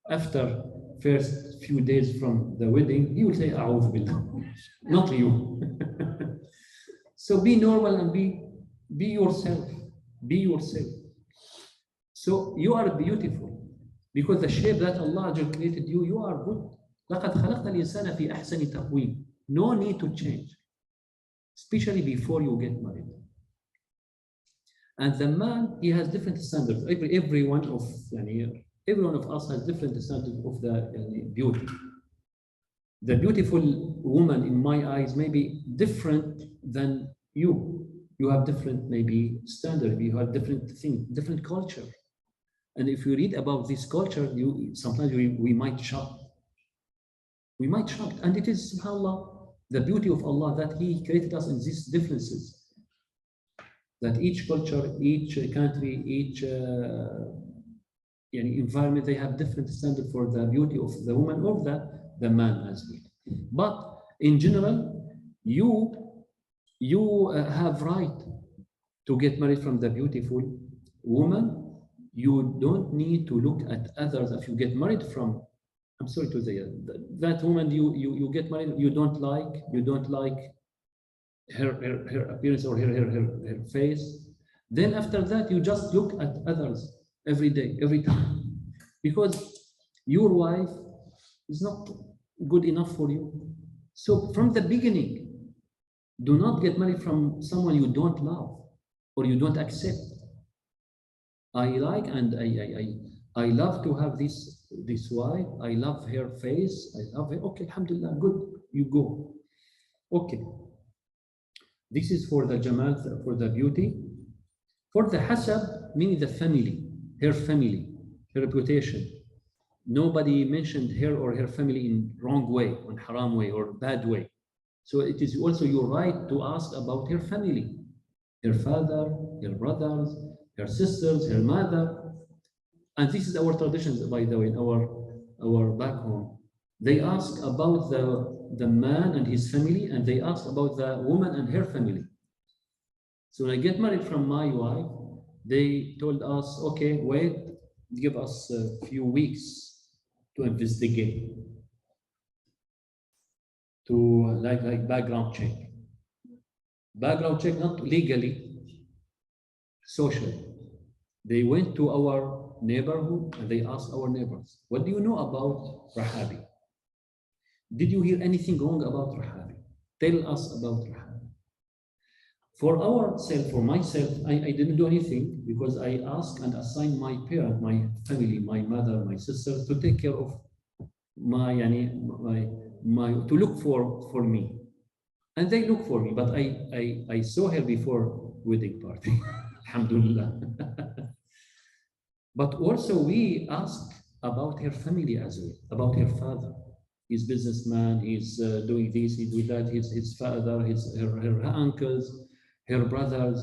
Speaker 1: after first few days from the wedding, he will say, A'udhu billah, not you. So be normal and be yourself. Be yourself. So you are beautiful because the shape that Allah created you, you are good. لقد خلقنا الإنسان في أحسن تقويم. No need to change, especially before you get married. And the man, he has different standards. Every one of us has different standards of the beauty. The beautiful woman in my eyes may be different than you. You have different maybe standard. You have different things, different culture. And if you read about this culture, sometimes we might shock. We might shock. And it is, subhanAllah, the beauty of Allah that He created us in these differences. That each culture, each country, each environment, they have different standard for the beauty of the woman or the man as well. But in general, you have right to get married from the beautiful woman. You don't need to look at others. If you get married from, I'm sorry to say, that woman you get married, you don't like her appearance or her face. Then after that, you just look at others every day, every time, because your wife is not good enough for you. So from the beginning, do not get married from someone you don't love or you don't accept. I like and I love to have this wife. I love her face. I love her. Okay, alhamdulillah, good. You go. Okay. This is for the jamal, for the beauty. For the hasab, meaning the family, her reputation. Nobody mentioned her or her family in wrong way, on haram way or bad way. So it is also your right to ask about her family, her father, her brothers, her sisters, her mother. And this is our traditions, by the way, in our back home. They ask about the man and his family, and they ask about the woman and her family. So when I get married from my wife, they told us, okay, wait, give us a few weeks to investigate, to like background check. Background check, not legally, socially. They went to our neighborhood and they asked our neighbors, what do you know about Rahabi? Did you hear anything wrong about Rahabi? Tell us about Rahabi. For myself, I didn't do anything because I asked and assigned my parents, my family, my mother, my sister to take care of to look for me. And they look for me, but I saw her before wedding party. Alhamdulillah. But also we asked about her family as well, about her father. He's businessman, he's doing this, he's doing that, his father, her uncles, her brothers.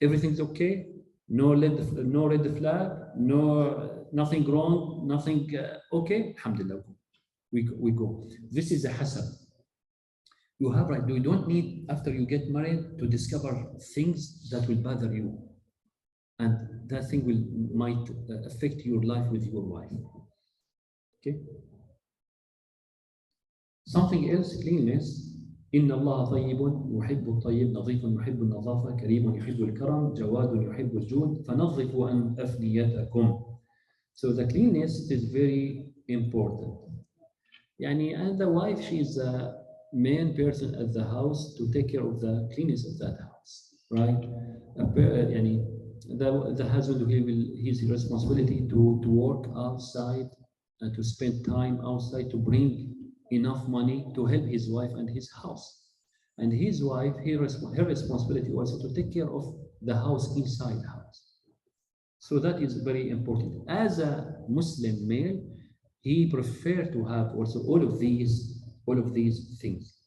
Speaker 1: Everything's okay? No red flag, nothing wrong, nothing okay? Alhamdulillah. We go. This is a hasad. You have right. You don't need, after you get married, to discover things that will bother you. And that thing might affect your life with your wife. Okay? Something else, cleanliness. إن الله طيب يحب الطيب نظيف يحب النظافة كريم يحب الكرم جواد يحب الجود فنظفوا أفنيتكم. So the cleanliness is very important. يعني and the wife she is the main person at the house to take care of the cleanness of that house, right? يعني the husband his responsibility to work outside and to spend time outside to bring enough money to help his wife and his house. And his wife, her responsibility also to take care of the house inside the house. So that is very important. As a Muslim male, he prefer to have also all of these things.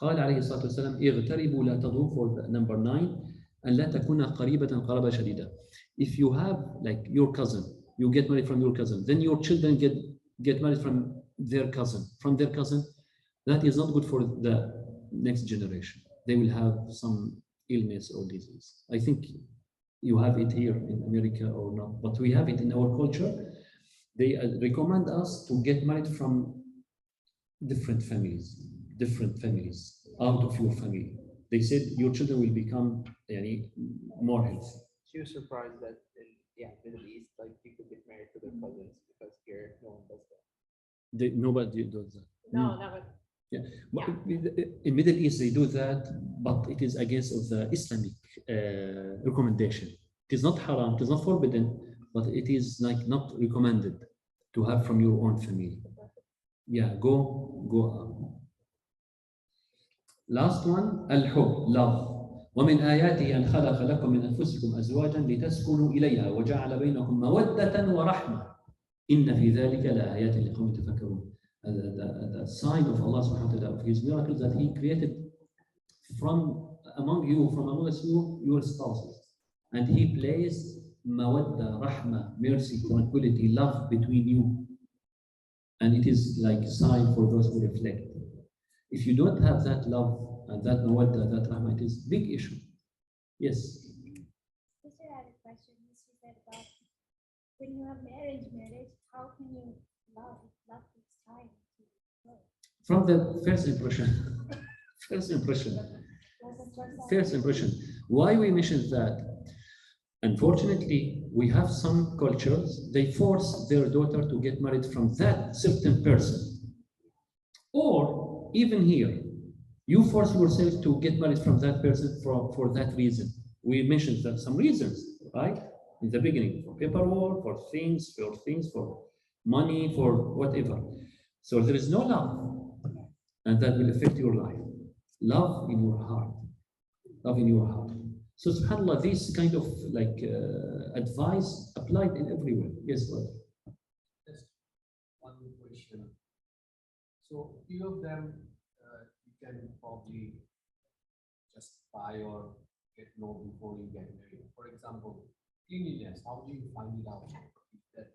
Speaker 1: قال عليه الصلاة والسلام اغتربوا لا تضروا, for number 9 أن لا تكون قريبة قرابة شديدة. If you have like your cousin, you get married from your cousin, then your children get married from their cousin, that is not good for the next generation. They will have some illness or disease. I think you have it here in America or not, but we have it in our culture. They recommend us to get married from different families out of your family. They said your children will become more healthy.
Speaker 6: She was surprised that in Middle East, like people get married to their cousins because here no one does that.
Speaker 1: Nobody does that.
Speaker 4: No, never.
Speaker 1: Yeah, but in Middle East they do that, but it is against of the Islamic recommendation. It is not haram, it is not forbidden, but it is like not recommended to have from your own family. Yeah, go up. Last one, al-hub, love. ومن آياته أن خلق لكم من أنفسكم أزواجا لتسكنوا إليها وجعل بينكم مودة ورحمة إن في ذلك لآيات لقوم يتفكرون. The sign of Allah subhanahu wa ta'ala, of his miracles, that he created from among you, from amongst you, your spouses. And he placed mawadda, rahma, mercy, tranquility, love between you. And it is like a sign for those who reflect. If you don't have that love and that mawadda, that rahma, it is a big issue. Yes.
Speaker 7: Sister, I had a question. She said about when you have marriage, how can you love takes time to grow?
Speaker 1: From the first impression. Why we mentioned that? Unfortunately, we have some cultures, they force their daughter to get married from that certain person. Or even here, you force yourself to get married from that person for that reason. We mentioned that some reasons, right? In the beginning, for paperwork, for money, for whatever. So there is no love, and that will affect your life. Love in your heart. So subhanAllah, this kind of advice applied in everywhere. Yes, brother.
Speaker 3: Just one question. So few of them you can probably just buy or get know before you get married. For example, cleanliness. How do you find it out if that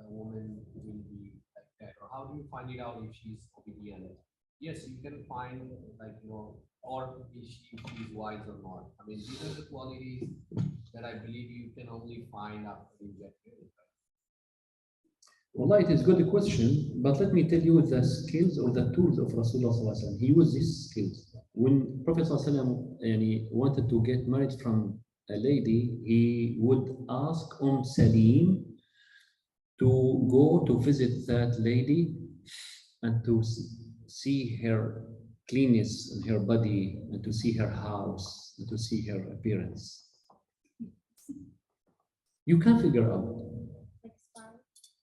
Speaker 3: woman will be like that, or how do you find it out if she's obedient? Yes, you can find or is she's wise or not. I mean, these are the qualities that I believe you can only find after you get married.
Speaker 1: Wallah, it is a good question, but let me tell you the skills or the tools of Rasulullah sallallahu alaihi wasallam. He used these skills. When Prophet sallallahu alaihi wasallam wanted to get married from a lady, he would ask Salim to go to visit that lady and to see her cleanness in her body and to see her house and to see her appearance. You can figure out.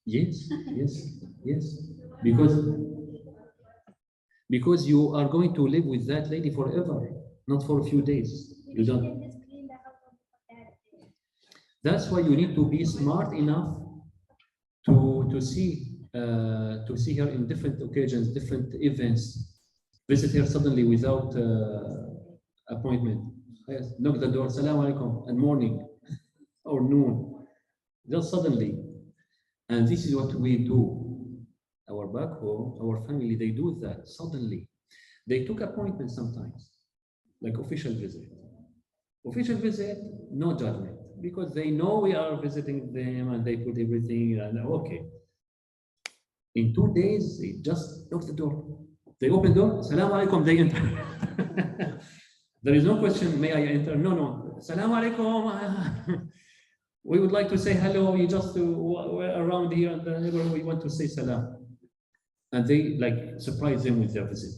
Speaker 1: Yes. Because you are going to live with that lady forever, not for a few days. You don't. That's why you need to be smart enough to see her in different occasions, different events. Visit her suddenly without appointment. Yes. Knock the door, Assalamu alaikum, and morning or noon, just suddenly. And this is what we do. Our back home, our family, they do that suddenly. They took appointments sometimes, like official visit. Official visit, no judgment, because they know we are visiting them and they put everything and okay. In 2 days, they just knock the door. They open door, Salaam alaikum, they enter. There is no question, may I enter? No, no. Salaam alaikum. We would like to say hello. You just we're around here and the neighborhood, we want to say salam. And they like surprise them with their visit.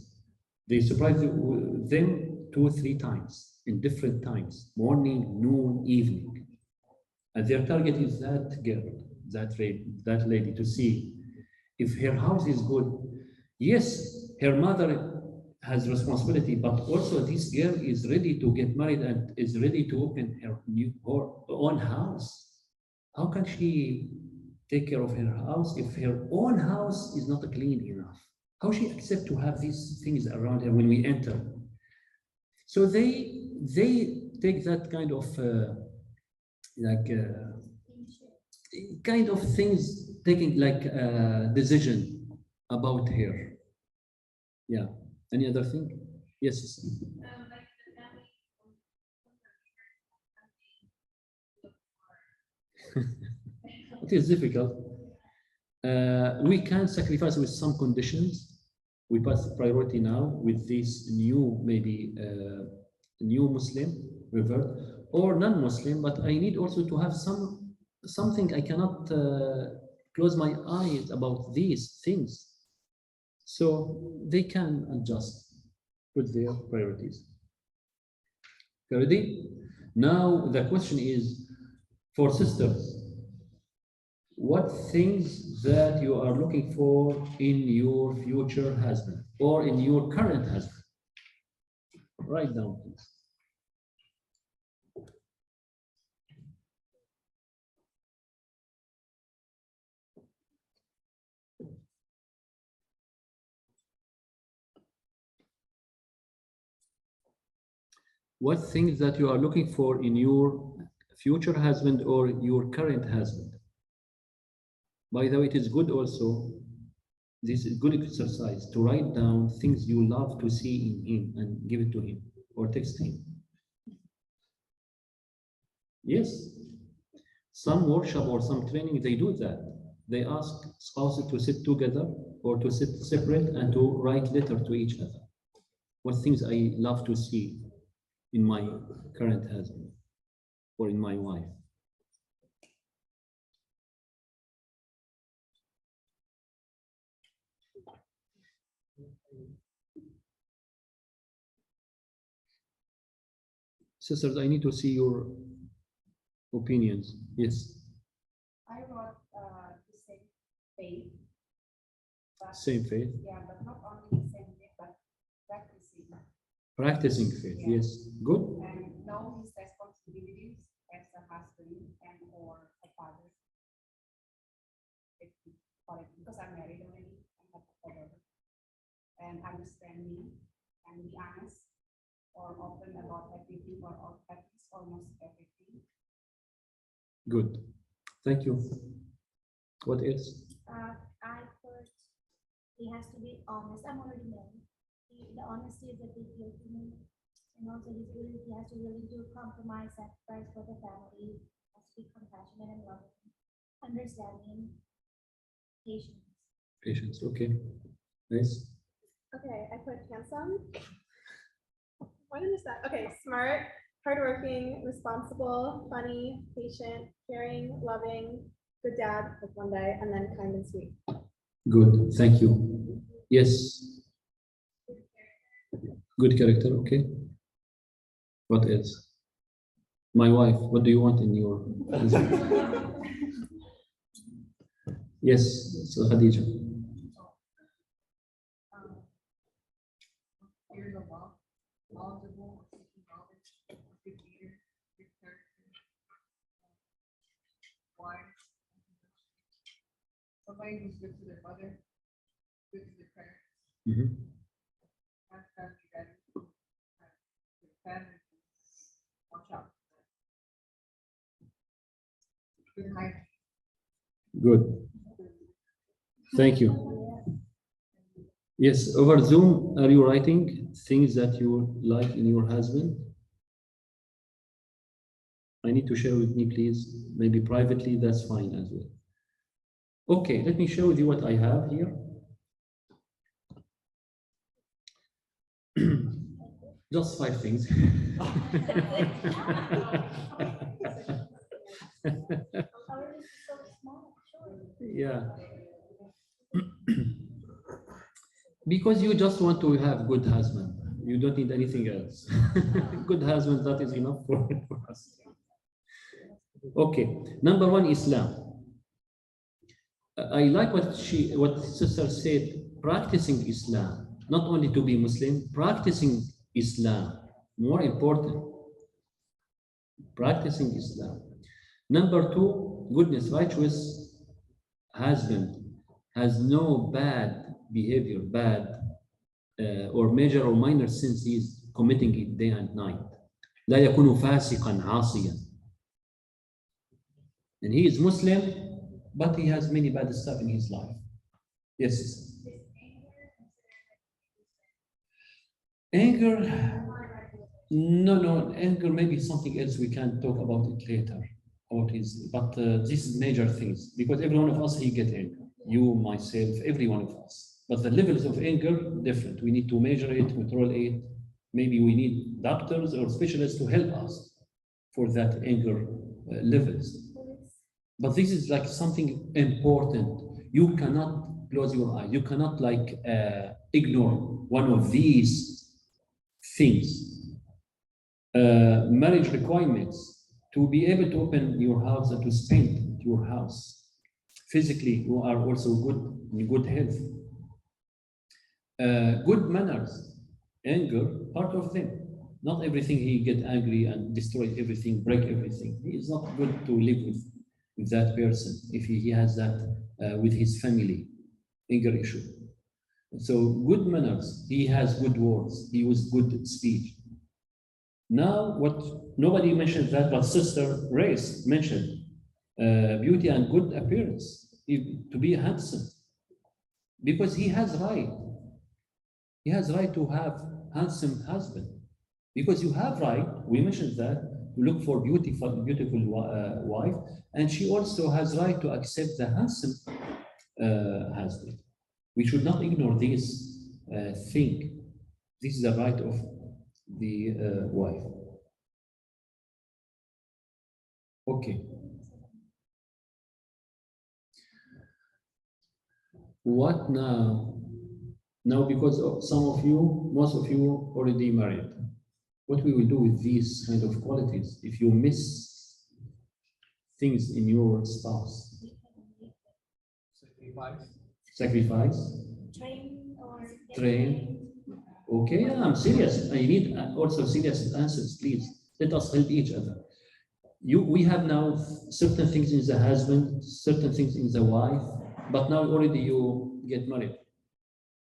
Speaker 1: They surprise them 2 or 3 times in different times, morning, noon, evening. And their target is that girl, that lady, to see if her house is good. Yes, her mother has responsibility, but also this girl is ready to get married and is ready to open her own house. How can she take care of her house if her own house is not clean enough? How she accept to have these things around her when we enter? So they take that kind of kind of things, taking like decision about her. Yeah. Any other thing? Yes.
Speaker 2: Like the family.
Speaker 1: It is difficult. We can sacrifice with some conditions. We pass priority now with this new, maybe new Muslim revert or non-Muslim, but I need also to have something I cannot close my eyes about these things. So they can adjust with their priorities. Ready? Now the question is for sisters. What things that you are looking for in your future husband or in your current husband? Write down, please. What things that you are looking for in your future husband or your current husband? By the way, it is good also, this is good exercise to write down things you love to see in him and give it to him or text him. Yes, some workshop or some training, they do that. They ask spouses to sit together or to sit separate and to write letter to each other. What things I love to see in my current husband or in my wife. Sisters, I need to see your opinions. Yes.
Speaker 4: I wrote the same faith. But,
Speaker 1: Same faith.
Speaker 4: yeah, but not only the same faith, but practicing.
Speaker 1: Practicing faith.
Speaker 4: Yeah.
Speaker 1: Yes. Good.
Speaker 4: And know his responsibilities as a husband and or a father. Because I'm married already, I have a father. And understanding and be honest or open about everything or at least almost everything.
Speaker 1: Good. Thank you. What else?
Speaker 7: I put, he has to be honest. I'm already married. The honesty is a big deal to me. And also he has to willing to compromise, sacrifice for the family, has to be compassionate and loving, understanding, patience.
Speaker 1: Patience. Okay. Nice.
Speaker 8: Okay, I put handsome. Why did I miss that? Okay, smart, hardworking, responsible, funny, patient, caring, loving, good dad, like one day, and then kind and sweet.
Speaker 1: Good. Thank you. Yes. Good character. Okay. What else? My wife. What do you want in your husband? Yes. So Khadija.
Speaker 2: Fear the law, knowledgeable, seeking knowledge, good leader, good character, wise. Somebody who's good to their mother, good to their parents,
Speaker 1: Mhm.
Speaker 2: have family values, have good family, watch out. Good hygiene.
Speaker 1: Good. Thank you. Yes, over Zoom, are you writing things that you like in your husband? I need to share with me, please. Maybe privately, that's fine as well. Okay, let me share with you what I have here. Just 5 things.
Speaker 7: Our list is so small, sure.
Speaker 1: Yeah. Because you just want to have good husband. You don't need anything else. Good husband, that is enough for us. Okay, number 1, Islam. I like what sister said, practicing Islam, not only to be Muslim, practicing Islam, more important, practicing Islam. Number 2, goodness, righteous husband has no bad behavior, or major or minor sins he is committing it day and night. لا يكون فاسقا عاصيا. And he is Muslim, but he has many bad stuff in his life. Yes. Anger, no, anger maybe something else we can talk about it later. But this is major things, because every one of us, he get anger. You, myself, every one of us. But the levels of anger, different. We need to measure it, control it. Maybe we need doctors or specialists to help us for that anger levels. But this is like something important. You cannot close your eyes. You cannot ignore one of these things. Marriage requirements, to be able to open your house and to spend your house. Physically, you are also good, in good health. Good manners, anger, part of them. Not everything he get angry and destroy everything, break everything. He is not good to live with that person if he has that with his family, anger issue. So good manners, he has good words, he was good speech. Now, what nobody mentioned that, but Sister Grace mentioned beauty and good appearance, to be handsome, because he has right. He has right to have handsome husband, because you have right. We mentioned that to look for beautiful wife, and she also has right to accept the handsome husband. We should not ignore this thing. This is the right of the wife. Okay. What now? Now, because some of you, most of you already married, what we will do with these kind of qualities if you miss things in your spouse? Sacrifice? Train. Okay, yeah, I'm serious. I need also serious answers, please. Let us help each other. We have now certain things in the husband, certain things in the wife, but now already you get married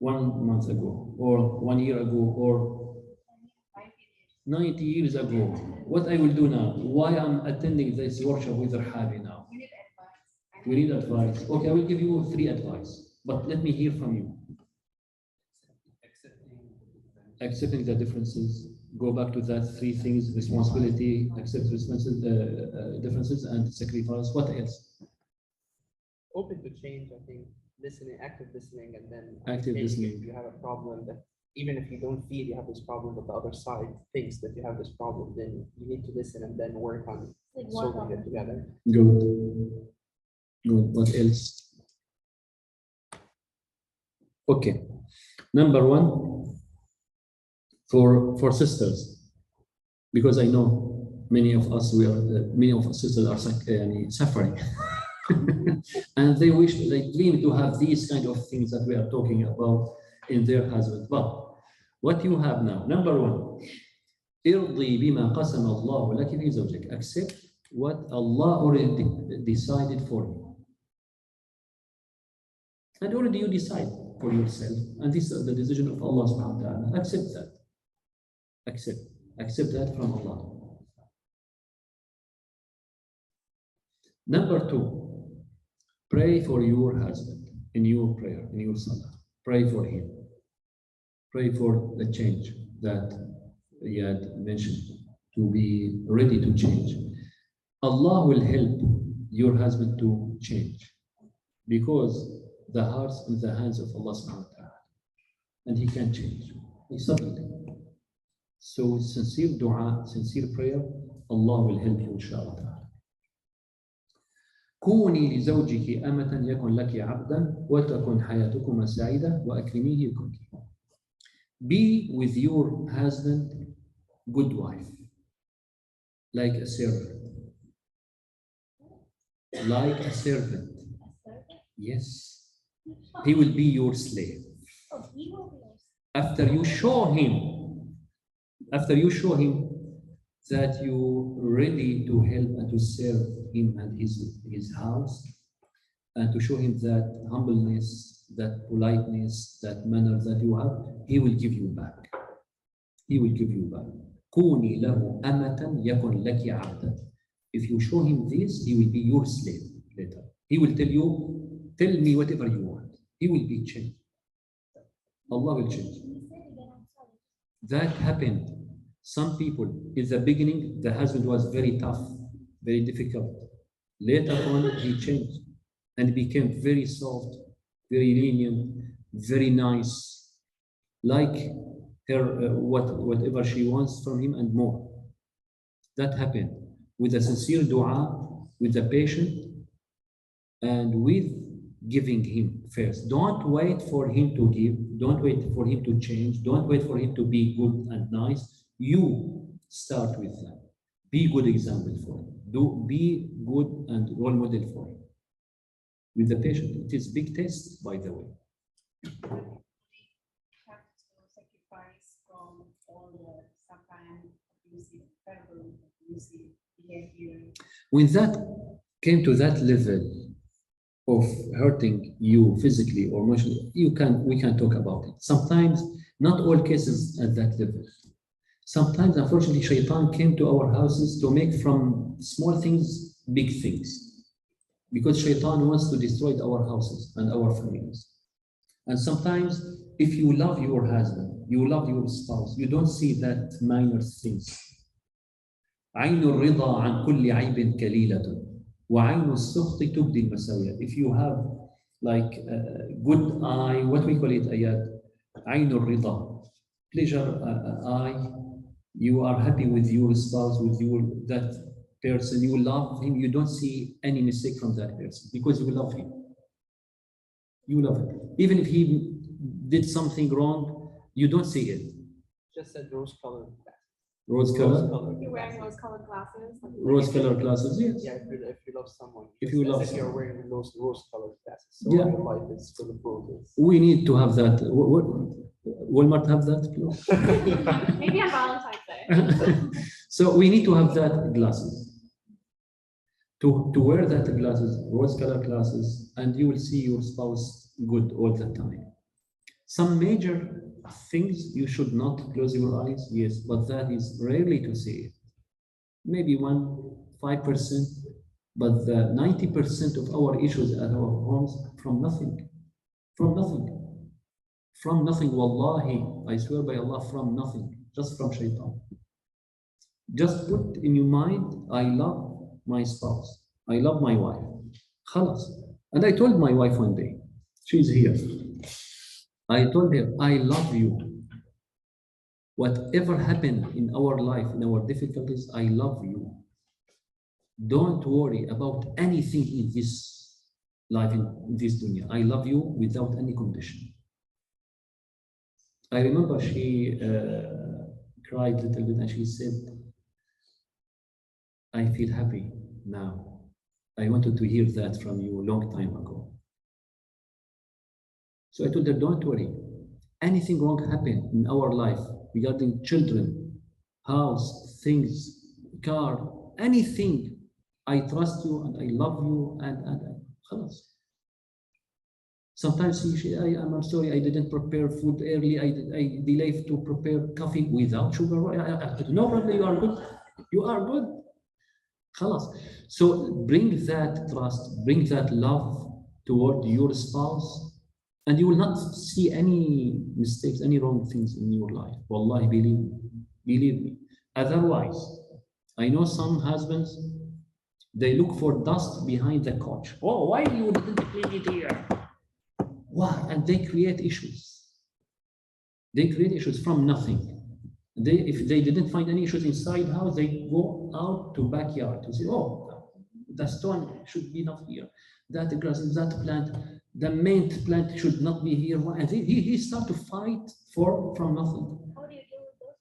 Speaker 1: 1 month ago, or 1 year ago, or 90 years ago. What I will do now? Why I'm attending this workshop with Rahabi now? We need advice. Okay, I will give you 3 advice, but let me hear from you. Accepting the differences. Go back to that 3 things: responsibility, accept differences, and sacrifice. What else?
Speaker 6: Open to change, I think. Listening, active listening, and then
Speaker 1: Active
Speaker 6: maybe
Speaker 1: listening.
Speaker 6: If you have a problem that even if you don't feel you have this problem, but the other side thinks that you have this problem, then you need to listen and then work on solving it together.
Speaker 1: Good. Good. What else? Okay. Number 1, for sisters, because I know many of us sisters are suffering. And they dream to have these kind of things that we are talking about in their husband. But what you have now, number 1, ارضي بما قسم الله لك في زوجك. Accept what Allah already decided for you. And already you decide for yourself. And this is the decision of Allah subhanahu wa ta'ala. Accept that. Accept that from Allah. Number 2, pray for your husband in your prayer, in your salah. Pray for him. Pray for the change that he had mentioned, to be ready to change. Allah will help your husband to change, because the heart's in the hands of Allah subhanahu wa ta'ala, and he can change. He suddenly. So sincere dua, sincere prayer, Allah will help you inshallah ta'ala. كوني لزوجك أمة يكن لك عبدا وتكن حياتكما سعيدة وأكرميه بكم. Be with your husband good wife, like a servant. Like a servant. Yes. He will be your slave.
Speaker 7: Oh, he will be yours.
Speaker 1: After you show him that you're ready to help and to serve him and his house, and to show him that humbleness, that politeness, that manner that you have, he will give you back. He will give you back. كوني له أمة يكن لك عبدا. If you show him this, he will be your slave later. He will tell you, tell me whatever you want. He will be changed. Allah will change.
Speaker 7: You said again, I'm sorry.
Speaker 1: That happened. Some people, in the beginning, the husband was very tough, very difficult. Later on, he changed and became very soft, very lenient, very nice, like her, whatever she wants from him and more. That happened with a sincere dua, with the patient, and with giving him first. Don't wait for him to give. Don't wait for him to change. Don't wait for him to be good and nice. You start with that. Be good example for him. Be good and role model for him. With the patient, it is big test, by the way.
Speaker 4: Have to sacrifice from all the sometimes abusive, verbal abusive behavior.
Speaker 1: When that came to that level of hurting you physically or emotionally, we can talk about it. Sometimes, not all cases at that level. Sometimes, unfortunately, shaitan came to our houses to make from small things big things. Because shaitan wants to destroy our houses and our families. And sometimes, if you love your husband, you love your spouse, you don't see that minor things. عين الرضا عن كل عيب كليلة وعين السخط تبدي المساوية. If you have like a good eye, what we call it ayat, عين الرضا, pleasure eye, you are happy with your spouse, with that person, you love him, you don't see any mistake from that person because you love him. You love him. Even if he did something wrong, you don't see it.
Speaker 6: Just said rose-colored glasses.
Speaker 1: Rose color?
Speaker 8: You're wearing rose-colored glasses.
Speaker 1: Rose color glasses, yes.
Speaker 6: Yeah, if you love someone.
Speaker 1: If
Speaker 6: just
Speaker 1: you
Speaker 6: as
Speaker 1: love
Speaker 6: if you're
Speaker 1: someone.
Speaker 6: wearing those rose-colored glasses. So
Speaker 1: Yeah.
Speaker 6: your life is full of roses.
Speaker 1: We need to have that. Walmart have that?
Speaker 8: Maybe on Valentine's Day.
Speaker 1: So we need to have that glasses. To wear that glasses, rose color glasses, and you will see your spouse good all the time. Some major things you should not close your eyes, yes, but that is rarely to see it. Maybe 5%, but the 90% of our issues at our homes from nothing. From nothing. From nothing, wallahi, I swear by Allah, from nothing, just from shaitan. Just put in your mind, I love my spouse. I love my wife. Khalas. And I told my wife one day, she's here. I told her, I love you. Whatever happened in our life, in our difficulties, I love you. Don't worry about anything in this life, in this dunya. I love you without any condition. I remember she cried a little bit and she said, I feel happy now. I wanted to hear that from you a long time ago. So I told her, don't worry. Anything wrong happened in our life regarding children, house, things, car, anything. I trust you and I love you and khalas. Sometimes I'm sorry, I didn't prepare food early. I delayed to prepare coffee without sugar. No problem, you are good. You are good. Khalas. So bring that trust, bring that love toward your spouse, and you will not see any mistakes, any wrong things in your life. Wallahi, believe me. Otherwise, I know some husbands, they look for dust behind the couch. Oh, why you didn't clean it here? Why? And they create issues. They create issues from nothing. if they didn't find any issues inside house, they go out to backyard to say, oh, the stone should be not here. That grass, that plant, the mint plant should not be here. And he start to fight from nothing.
Speaker 7: How do you deal with those?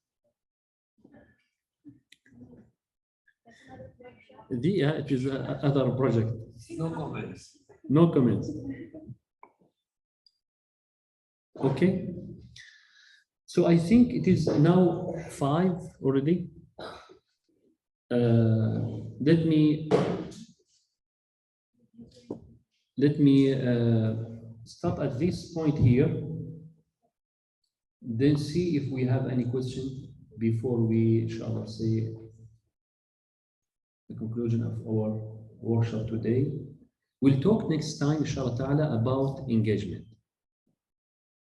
Speaker 7: That's another workshop.
Speaker 1: It is another project.
Speaker 3: No comments.
Speaker 1: No comments. Okay. So I think it is now 5 already. Let me stop at this point here. Then see if we have any question before we, inshallah, say the conclusion of our workshop today. We'll talk next time, inshallah ta'ala, about engagement.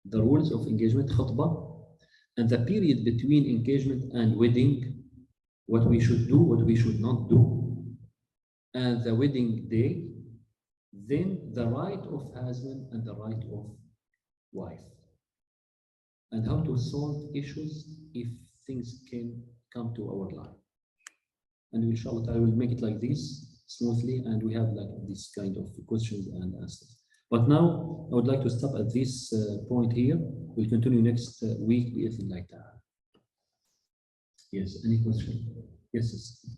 Speaker 1: The rules of engagement, khutbah, and the period between engagement and wedding, what we should do, what we should not do, and the wedding day, then the right of husband and the right of wife, and how to solve issues if things can come to our life. And inshallah, I will make it like this smoothly, and we have like this kind of questions and answers. But now I would like to stop at this point here. We'll continue next week with like that. Yes, any question? Yes.
Speaker 2: Can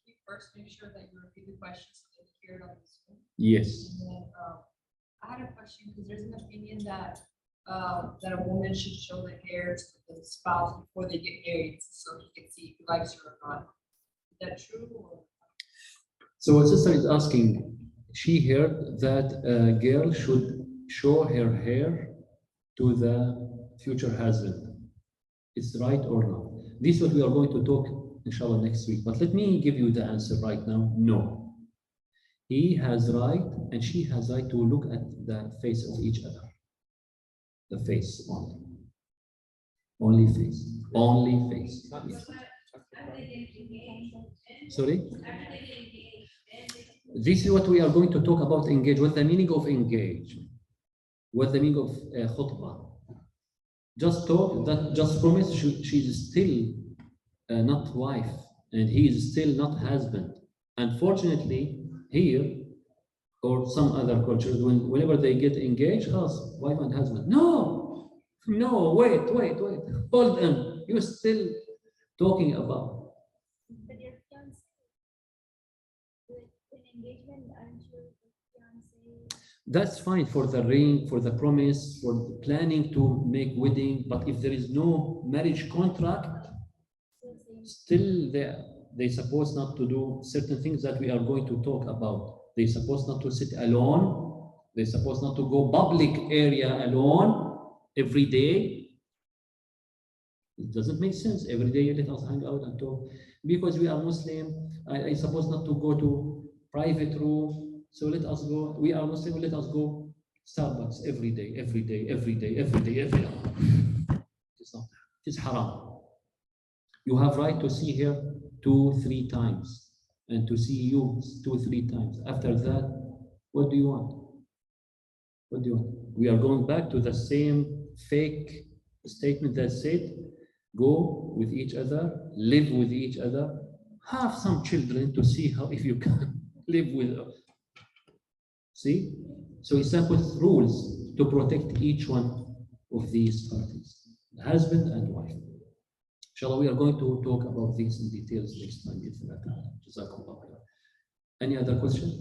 Speaker 2: you first make sure that you repeat the question so they can hear it on the Zoom?
Speaker 1: Yes.
Speaker 2: And then, I had a question because there's an opinion that that a woman should show the hairs of the spouse before they get married, so he can see if he likes her or not. Is that true? Or?
Speaker 1: So what sister is asking, she heard that a girl should show her hair to the future husband. It's right or not? This is what we are going to talk, inshallah, next week. But let me give you the answer right now. No. He has right and she has right to look at the face of each other. The face only. Only face. Only face. Yes. Sorry? This is what we are going to talk about engage. What's the meaning of engage? What's the meaning of khutbah? Just talk, that just promise she's still not wife and he is still not husband. Unfortunately, here or some other cultures, whenever they get engaged, wife and husband. No, wait. Hold on. You're still talking about.
Speaker 7: But your fiance, in engagement, aren't you the fiance?
Speaker 1: That's fine for the ring, for the promise, for the planning to make wedding. But if there is no marriage contract, still they supposed not to do certain things that we are going to talk about. They supposed not to sit alone. They supposed not to go public area alone every day. It doesn't make sense. Every day let us hang out and talk. Because we are Muslim, I suppose not to go to private room. So let us go. We are Muslim. Let us go Starbucks every day. It's not. It's haram. You have right to see her 2-3 times, and to see you 2-3 times. After that, what do you want? What do you want? We are going back to the same fake statement that said, go with each other, live with each other, have some children to see how if you can live with us. See? So Islam puts rules to protect each one of these parties, the husband and wife. Inshallah, we are going to talk about this in details next time. Jazakallah khair. Any other question?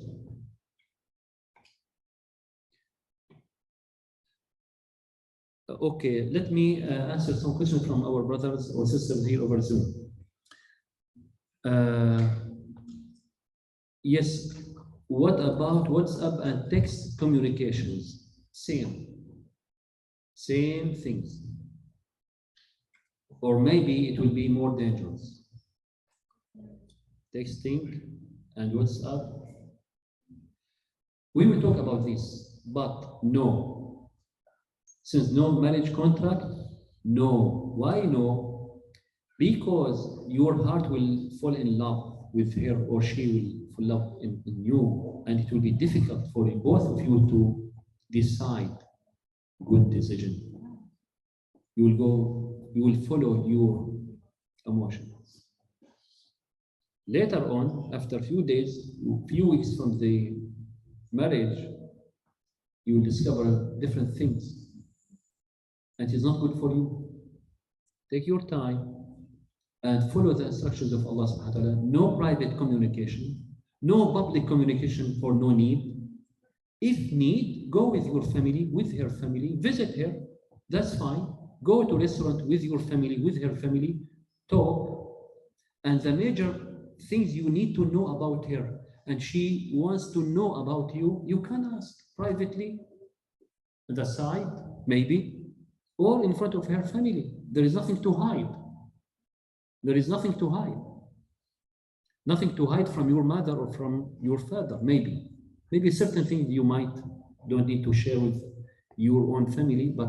Speaker 1: Okay, let me answer some questions from our brothers or sisters here over Zoom. Yes, what about WhatsApp and text communications? Same things. Or maybe it will be more dangerous. Texting and WhatsApp. We will talk about this, but no. Since no marriage contract, no. Why no? Because your heart will fall in love with her or she will fall in love in you, and it will be difficult for both of you to decide good decision. You will go you will follow your emotions. Later on, after a few days, few weeks from the marriage, you will discover different things. And it is not good for you. Take your time and follow the instructions of Allah subhanahu wa ta'ala. No private communication, no public communication for no need. If need, go with your family, with her family, visit her, that's fine. Go to restaurant with your family, with her family, talk. And the major things you need to know about her, and she wants to know about you, you can ask privately, at the side, maybe, or in front of her family. There is nothing to hide. There is nothing to hide. Nothing to hide from your mother or from your father, maybe. Maybe certain things you might don't need to share with your own family, but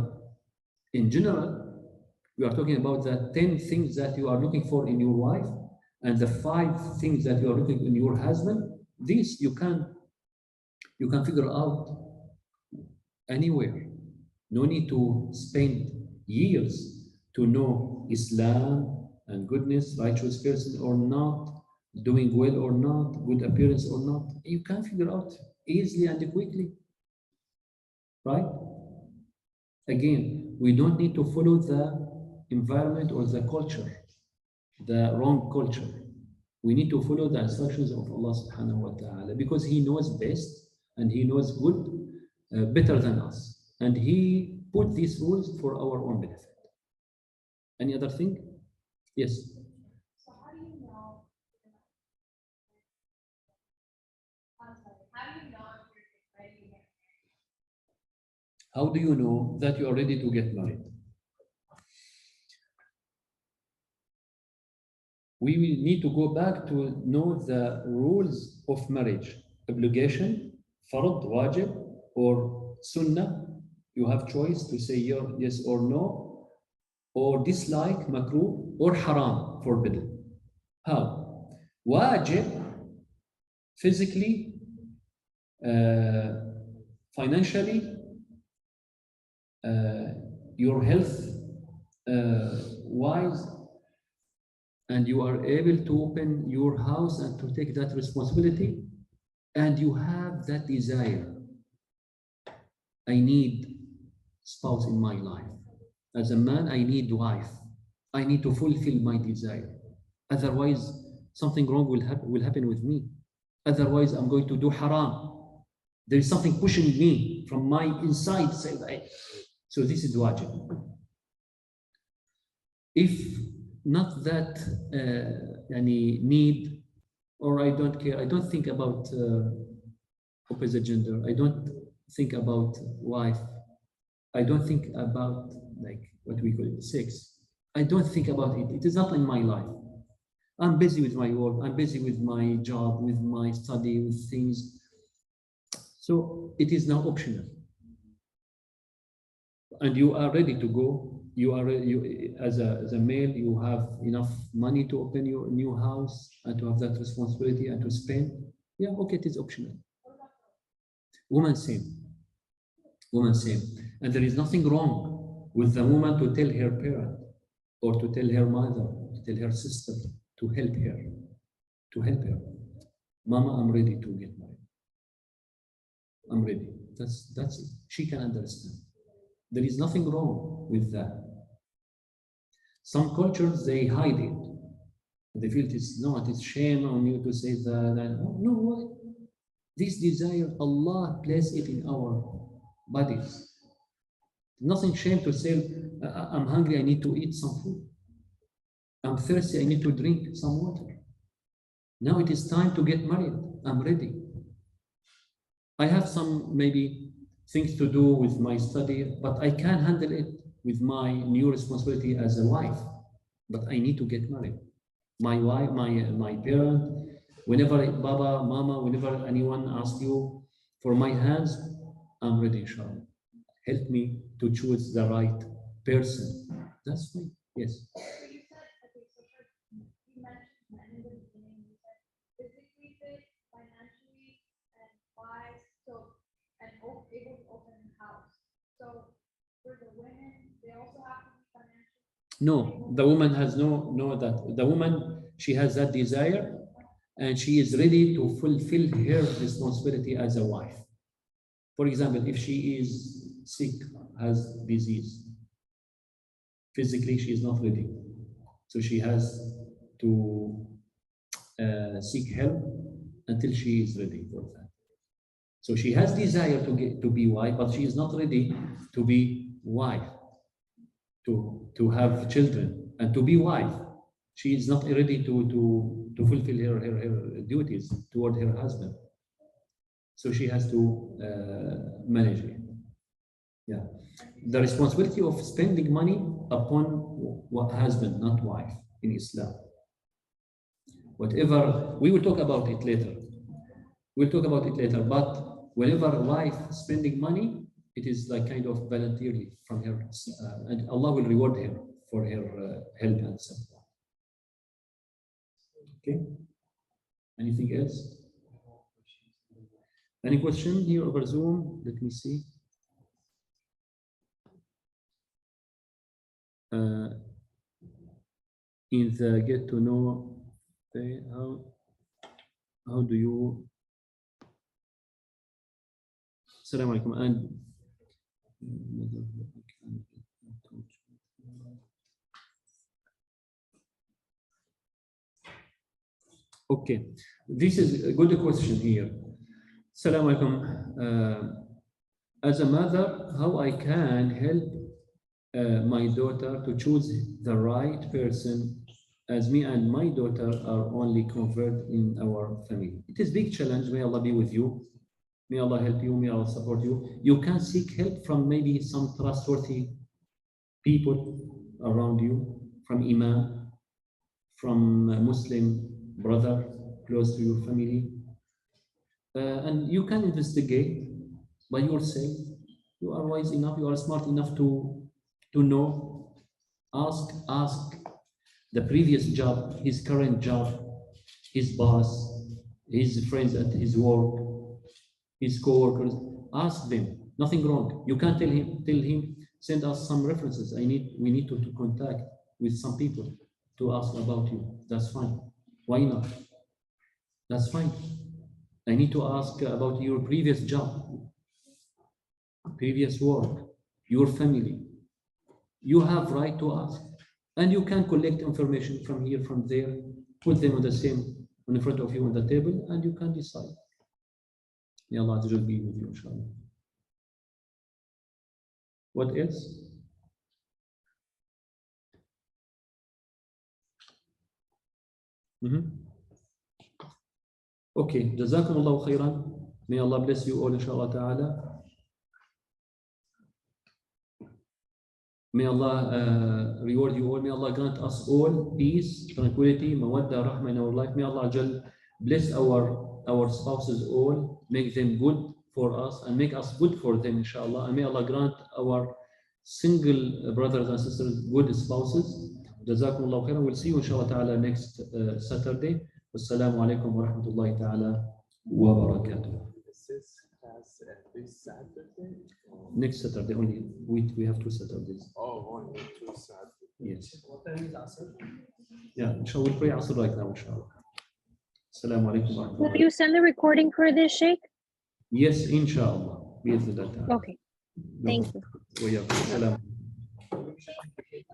Speaker 1: in general, we are talking about the 10 things that you are looking for in your wife and the 5 things that you are looking in your husband. This you can figure out anywhere. No need to spend years to know Islam and goodness, righteous person or not, doing well or not, good appearance or not. You can figure out easily and quickly, right? Again, we don't need to follow the environment or the culture, the wrong culture. We need to follow the instructions of Allah subhanahu wa ta'ala because He knows best and He knows good, better than us. And He put these rules for our own benefit. Any other thing? Yes.
Speaker 7: So how do you know? I'm sorry, how do you know if you're ready to get married?
Speaker 1: How do you know that you are ready to get married? We will need to go back to know the rules of marriage. Obligation, fard, wajib, or sunnah. You have choice to say yes or no, or dislike, makruh, or haram, forbidden. How? Wajib, physically, financially, your health wise, and you are able to open your house and to take that responsibility, and you have that desire. I need spouse in my life. As a man, I need wife. I need to fulfill my desire. Otherwise, something wrong will happen with me. Otherwise, I'm going to do haram. There is something pushing me from my inside. So this is wajib. If not that any need, or I don't care, I don't think about opposite gender. I don't think about wife. I don't think about like what we call it, sex. I don't think about it. It is not in my life. I'm busy with my work. I'm busy with my job, with my study, with things. So it is now optional. And you are ready to go. You as a male, you have enough money to open your new house and to have that responsibility and to spend. Yeah, okay, it is optional. Woman same. Woman same. And there is nothing wrong with the woman to tell her parent or to tell her mother, to tell her sister, to help her. Mama, I'm ready to get married. I'm ready. That's it. She can understand. There is nothing wrong with that. Some cultures, they hide it. They feel it is shame on you to say that. No, this desire, Allah placed it in our bodies. Nothing shame to say, I'm hungry, I need to eat some food. I'm thirsty, I need to drink some water. Now it is time to get married. I'm ready. I have some maybe things to do with my study, but I can handle it with my new responsibility as a wife. But I need to get married. My wife, my parent, whenever Baba, Mama, whenever anyone asks you for my hands, I'm ready, inshallah. Help me to choose the right person. That's fine. Yes.
Speaker 7: So you said, okay, so first you mentioned in the beginning, you said physically fit, financially, and wise, so, and able to open a house. So for the women, they also have to be financial.
Speaker 1: No, the woman has no that. The woman, she has that desire and she is ready to fulfill her responsibility as a wife. For example, if she is sick, has disease, physically she is not ready. So she has to seek help until she is ready for that. So she has desire to be wife, but she is not ready to be wife, to have children and to be wife. She is not ready to fulfill her duties toward her husband. So she has to manage it. Yeah. The responsibility of spending money upon husband, not wife, in Islam. Whatever, we will talk about it later. We'll talk about it later, but whenever a wife spending money, it is like kind of voluntarily from her, and Allah will reward her for her help and support. Okay. Anything else? Any question here over Zoom? Let me see. In the get to know, how do you? Assalamu alaikum. And okay, this is a good question here. Assalamu alaikum. As a mother, how I can help my daughter to choose the right person, as me and my daughter are only convert in our family. It is a big challenge. May Allah be with you. May Allah help you. May Allah support you. You can seek help from maybe some trustworthy people around you, from imam, from a Muslim brother close to your family. And you can investigate by yourself. You are wise enough, you are smart enough to know. Ask the previous job, his current job, his boss, his friends at his work, his co-workers. Ask them. Nothing wrong. You can't tell him, send us some references. We need to contact with some people to ask about you. That's fine. Why not? That's fine. I need to ask about your previous job, previous work, your family. You have right to ask, and you can collect information from here, from there, put them on in front of you on the table, and you can decide. May Allah be with you, inshallah. What else? Okay, Jazakum Allahu khairan. May Allah bless you all, inshallah ta'ala. May Allah reward you all. May Allah grant us all peace, tranquility, mawadda, rahmah in our life. May Allah bless our spouses all, make them good for us and make us good for them, inshallah. And may Allah grant our single brothers and sisters good spouses. Jazakumullahu khairan. We'll see you, inshallah ta'ala, next Saturday. Wassalamu alaikum wa rahmatullahi ta'ala wa barakatuh.
Speaker 6: This Saturday?
Speaker 1: Next Saturday only. We have 2 Saturdays.
Speaker 6: Oh, only 2 Saturdays.
Speaker 1: Yes.
Speaker 3: What time is Asr?
Speaker 1: Yeah, inshallah, we'll pray Asr right now, inshallah. Assalamu alaikum wa
Speaker 5: Will
Speaker 1: rahmatullahi.
Speaker 5: you send the recording for this, Sheikh?
Speaker 1: Yes, inshallah.
Speaker 5: Okay. Thank you.
Speaker 1: you.